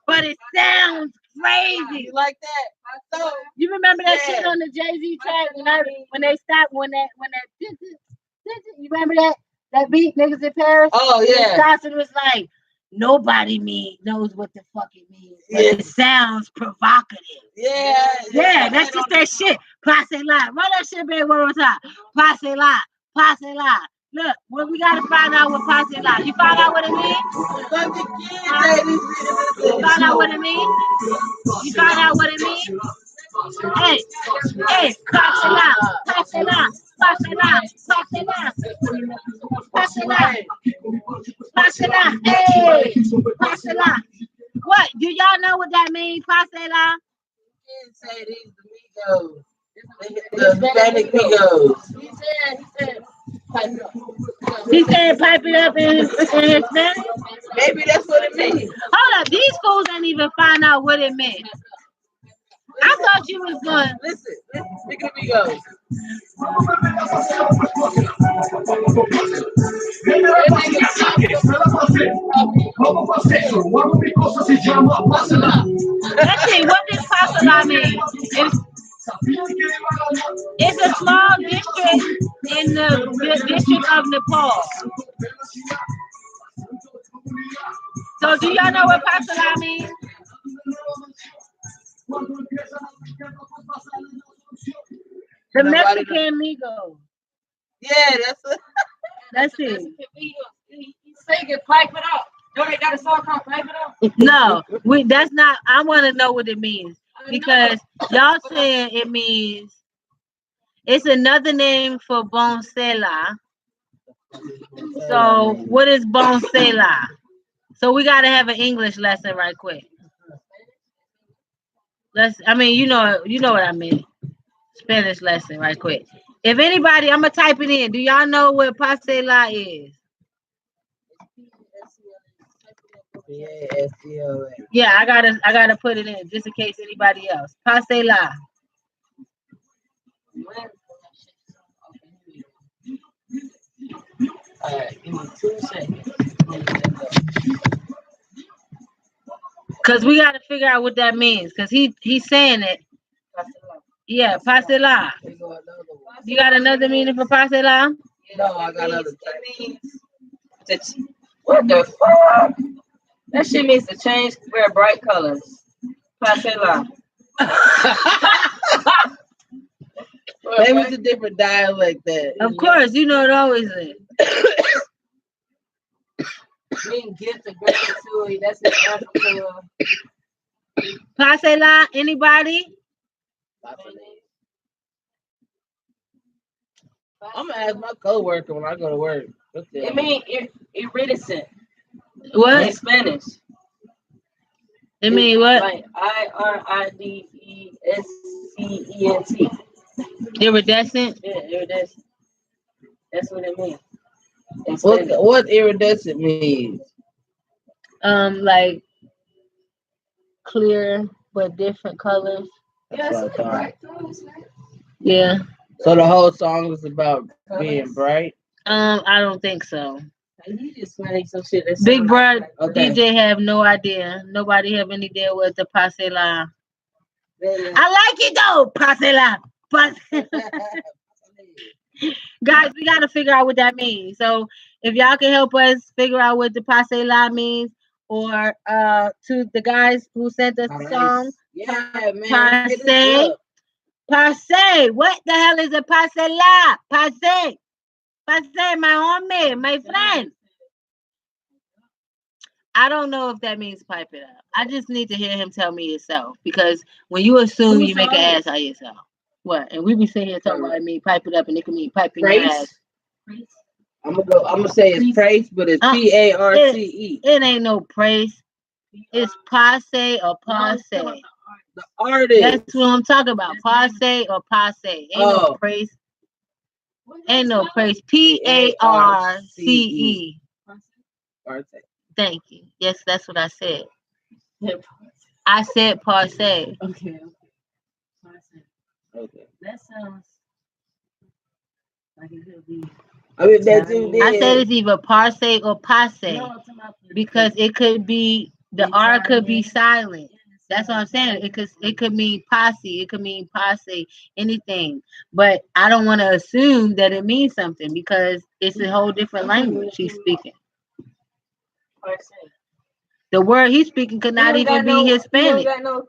But it sounds crazy. You like that? You remember that shit on the Jay-Z track when they stopped when that you remember that beat, niggas in Paris? Oh yeah. Johnson was like, nobody knows what the fuck it means. But it sounds provocative. Yeah, that's just that shit. Passe la. Run that shit back one more time. Passe la. Passe la. Look, well, we gotta find out what passe la. You find out what it means? You find out what it means? You find out what it means? Hey, passe la. Passe la. Passe la. Passe la. Passe la. Pasela. Hey, pasela. What? Do y'all know what that means, pasela? He say these amigos. The Hispanic amigos. He said pipe it up in Spanish. Maybe that's what it means. Hold up, these fools didn't even find out what it meant. I thought you was going. Listen, speak of amigos. Let's see, what does pasela mean? It's a small district in the district of Nepal. So do y'all know what pasela means? The Mexican Migos. Yeah, that's it. That's it. He say get pipe it up. Don't they got a song called Pipe It Up? No, that's not. I want to know what it means because y'all saying it means it's another name for bonsela. So what is bonsela? So we gotta have an English lesson right quick. I mean, you know what I mean. Spanish lesson right quick. If anybody, I'm gonna type it in. Do y'all know what pasela is? P-A-S-C-O-A. Yeah, I gotta put it in just in case anybody else. Pasela. Alright, give me 2 seconds. Cause we gotta figure out what that means. Cause he's saying it. Yeah, pasela. You got another meaning for pasela? No, I got another It means what the fuck? That shit means to change, wear bright colors. Pasela. Maybe it's a different dialect that. Of course, you know it always is. Mean gift of gratitude. That's in Africa. Pasela, anybody? I'm gonna ask my coworker when I go to work. It mean iridescent in What? Spanish. It mean what? Like IRIDESCENT. Iridescent? Yeah, iridescent. That's what it means. What iridescent means? Like clear but different colors. Yeah, That's what I Yeah. So the whole song is about being bright. I don't think so. he just playing some shit. That Big sound Bro Okay. DJ have no idea. Nobody have any idea what the pasela. like, I like it though, pasela. Guys, we gotta figure out what that means. So if y'all can help us figure out what the pasela means, or to the guys who sent us the song, Yeah, man. passe, passe. What the hell is a pasela? Passe, passe, my homie, my friend. I don't know if that means pipe it up. I just need to hear him tell me himself because when you assume you make an ass out of yourself. What? And we be sitting here talking about it mean pipe it up and it can mean pipe in your ass. I'm gonna say it's praise, but it's P-A-R-C-E. It ain't no praise. It's passe or passe. The artist. That's what I'm talking about. Passe or passe. Ain't no praise. Ain't no praise. P-A-R-C-E. Thank you. Yes, that's what I said. I said passe. okay. Okay. That sounds like it could be. I mean, that's who I said did. it's either passe or passe No, I'm talking about because it could be the R could be silent. That's what I'm saying. It could mean posse. It could mean passe. Anything. But I don't want to assume that it means something because it's a whole different language he's speaking. The word he's speaking could not even be Hispanic.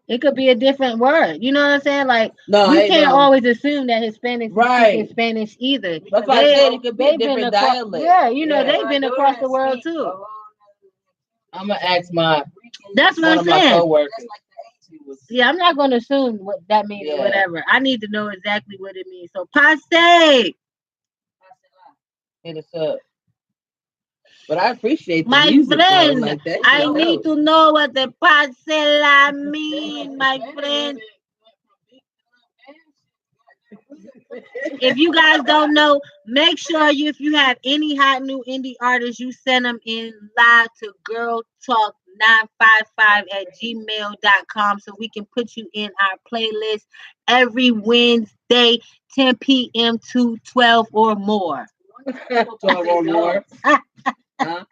It could be a different word. You know what I'm saying? Like we can't always assume that Hispanics speak Spanish either. That's why I said it could be a different dialect. Yeah, you know they've been across the world too. I'm gonna ask my That's what one I'm of my saying. coworkers. Yeah, I'm not gonna assume what that means or whatever. I need to know exactly what it means. So passe. Hit us up. But I appreciate the My music though. friend, Like that I shit need dope. to know what the parcela mean, my friend. If you guys don't know, make sure if you have any hot new indie artists, you send them in live to Girl Talk 955 at gmail.com so we can put you in our playlist every Wednesday, 10 p.m. to 12 or more. 12 or more. Huh?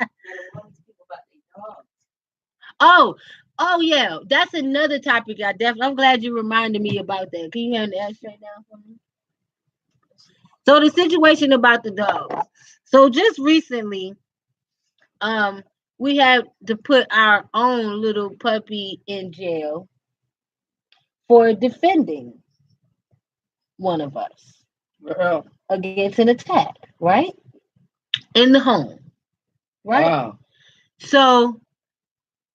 Oh, oh yeah, that's another topic. I'm glad you reminded me about that. Can you hand that straight down for me? So the situation about the dogs. So just recently, um, we had to put our own little puppy in jail for defending one of us Girl. against an attack, right? In the home, right? Wow. So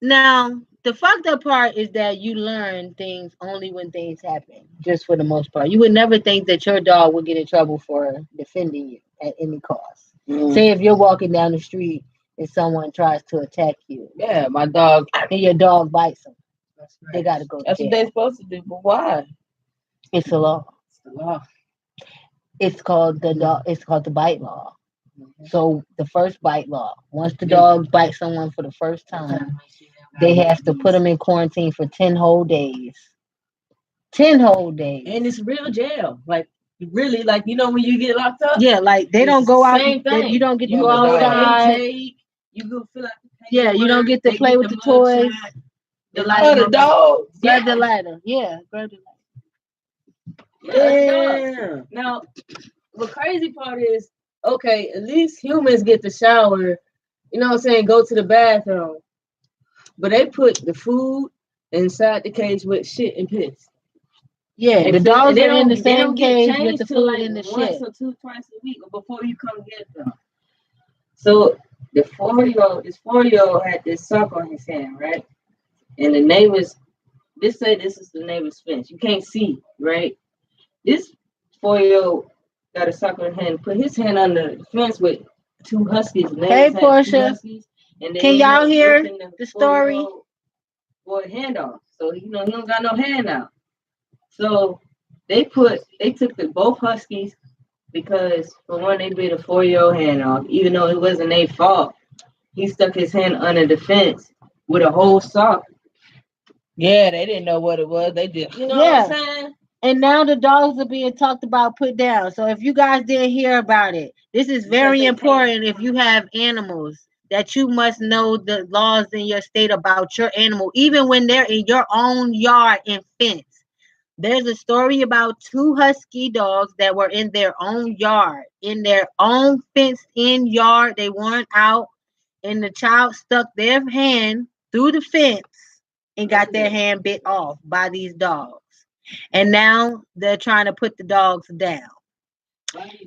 now the fucked up part is that you learn things only when things happen, just for the most part. You would never think that your dog would get in trouble for defending you at any cost. Mm. Say if you're walking down the street and someone tries to attack you Yeah, my dog. and your dog bites them, they gotta go to That's what jail. they're supposed to do. But why? It's a law. It's the law. It's called the dog. It's called the bite law. Mhm. So the first bite law. Once the dog bites someone for the first time, they have to put them in quarantine for 10 whole days. 10 whole days. And it's real jail. Like really, like when you get locked up, Yeah, like they it's don't go out. same thing. You don't get You to go go the dog. outside. intake, you go fill out the Yeah, you don't paperwork, get to they play get with the the mug toys. shot, The the Oh, lighter. the dog. Grab the yeah, lighter. Yeah, grab the yeah, it's a dog. Yeah. Now the crazy part is, okay, at least humans get to shower, you know what I'm saying, go to the bathroom. But they put the food inside the cage with shit and piss. Yeah, the And dogs they are in don't the they same don't get cage with changed the till food like and the once shit. or twice a week or before you come get them. So this 4-year-old had this sock on his hand, right? And the neighbors, this is the neighbor's fence. You can't see, right? This 4-year-old got a sock on his hand, put his hand under the fence with two huskies. The Hey, neighbors had two Portia, huskies, and they can end y'all up hear ripping the the story? 4-year-old boy hand off. So he don't got no hand out. So they took the both huskies because for one they bit a 4-year-old hand off, even though it wasn't their fault. He stuck his hand under the fence with a whole sock. Yeah, they didn't know what it was. They just. You know what Yeah. I'm saying? And now the dogs are being talked about, put down. So if you guys didn't hear about it, this is Because very they important. If you have animals, that you must know the laws in your state about your animal, even when they're in your own yard and fence. There's a story about two husky dogs that were in their own yard, in their own fenced in yard. They weren't out, and the child stuck their hand through the fence and got their hand bit off by these dogs. And now they're trying to put the dogs down.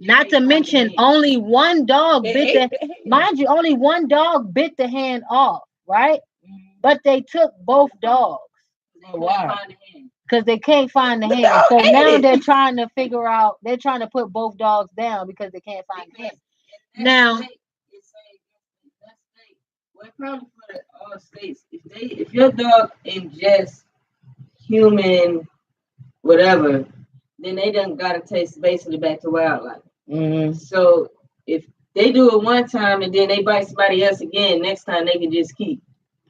Not to mention, only one dog It bit ate the, the hand. mind you, only one dog bit the hand off, right? But they took both dogs Oh, wow. because they can't find the The hand. dog So ate now it. they're trying to figure out, they're trying to put both dogs down because they can't find the hand. Now, Well, probably for all states, if your dog ingests human whatever, then they done gotta taste basically back to wildlife. Mm-hmm. So if they do it one time and then they bite somebody else again, next time they can just keep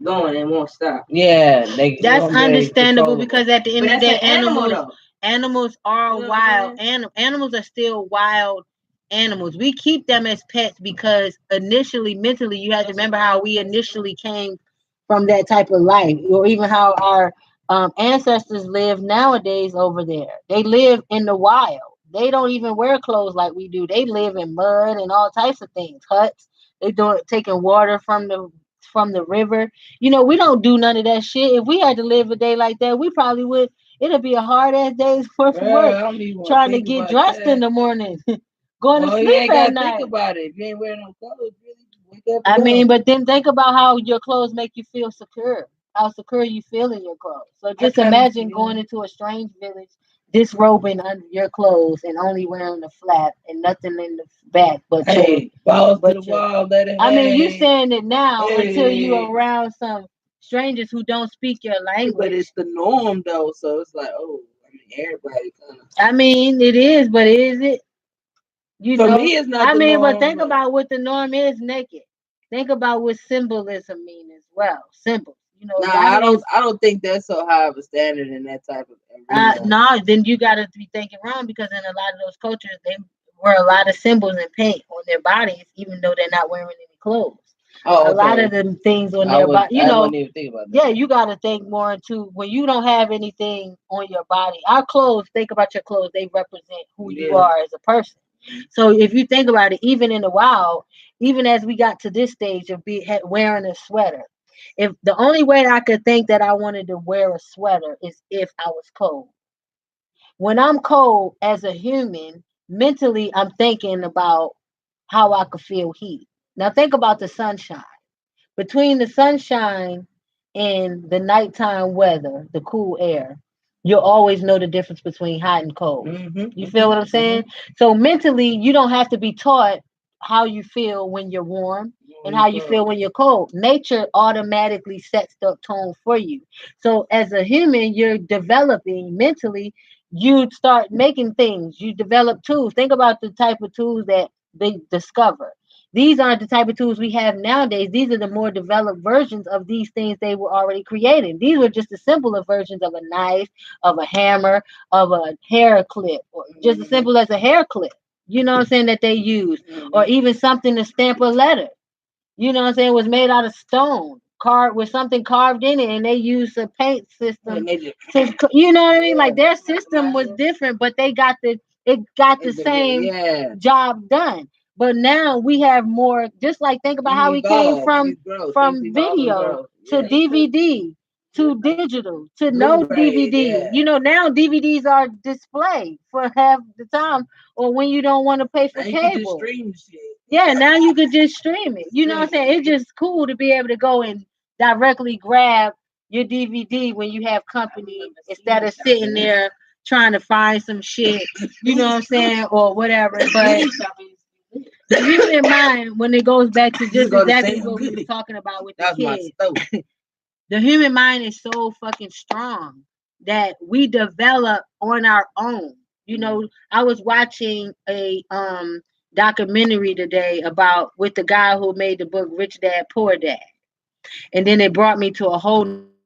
going and won't stop. Yeah, that's gonna be understandable controllable. because at the end But of the that's day, an animal animals though. animals are You know what I'm wild. Animals are still wild animals. We keep them as pets because initially, mentally, you have to remember how we initially came from that type of life, or even how our ancestors live nowadays over there. They live in the wild. They don't even wear clothes like we do. They live in mud and all types of things, huts. They do taking water from the river. You know, we don't do none of that shit. If we had to live a day like that, we probably would. It'd be a hard ass day's worth of Girl, work I don't even want to trying to think get about dressed in that. the morning, going to Well, you sleep ain't at gotta think night. about it. If you ain't wearing no clothes, really just wake up I and mean, go. but then think about how your clothes make you feel secure. How secure you feel in your clothes. So I just kind of, imagine going into a strange village disrobing under your clothes and only wearing the flap and nothing in the back but your Hey, balls to the but your wall, let it I mean you hang. saying it now until you Hey. around some strangers who don't speak your Yeah, but language. it's the norm though, so it's like, oh, I mean, everybody kind of. I mean it is, but is it? You For know, me, it's not I the mean, but norm, think but about what the norm is naked. Think about what symbolism mean as well. Symbols. You know, nah, that is I don't think that's so high of a standard in that type of arena. no, then you gotta be thinking wrong because in a lot of those cultures they wear a lot of symbols and paint on their bodies, even though they're not wearing any clothes. Oh, A lot okay. of them things on their body, you I know, wouldn't even think about yeah, that. you got to think more into when you don't have anything on your body. Our clothes, think about your clothes, they represent who you Yeah. are as a person. So if you think about it, even in the wild, even as we got to this stage of wearing a sweater, if the only way I could think that I wanted to wear a sweater is if I was cold. When I'm cold as a human, mentally, I'm thinking about how I could feel heat. Now think about the sunshine. Between the sunshine and the nighttime weather, the cool air, you'll always know the difference between hot and cold. You feel what I'm saying? So mentally, you don't have to be taught how you feel when you're warm and how you feel when you're cold. Nature automatically sets the tone for you. So as a human, you're developing mentally. You start making things. You develop tools. Think about the type of tools that they discover. These aren't the type of tools we have nowadays. These are the more developed versions of these things they were already creating. These were just the simpler versions of a knife, of a hammer, of a hair clip, or just as simple as a hair clip. You know what I'm saying that they use, or even something to stamp a letter. You know what I'm saying was made out of stone, carved with something carved in it, and they used a paint system. And they just, You know what I mean? Like their system was different, but they got it got the same yeah. job done. But now we have more. Just like think about how We we came evolve. We grow. Things from evolve and video grow. to Yeah. DVD to digital to no Blu-ray. DVD. Yeah. You know now DVDs are displayed for half the time, or when you don't want to pay for Now you can just cable. stream shit. Yeah, now you could just stream it. You know what I'm saying? It's just cool to be able to go and directly grab your DVD when you have company instead of sitting there trying to find some shit, you know what I'm saying, or whatever. But the human mind, when it goes back to You just go to exactly Sam what we was Goody. talking about with the That was my kids, stove. the human mind is so fucking strong that we develop on our own. You know, I was watching a documentary today about with the guy who made the book Rich Dad Poor Dad. And then it brought me to a whole nother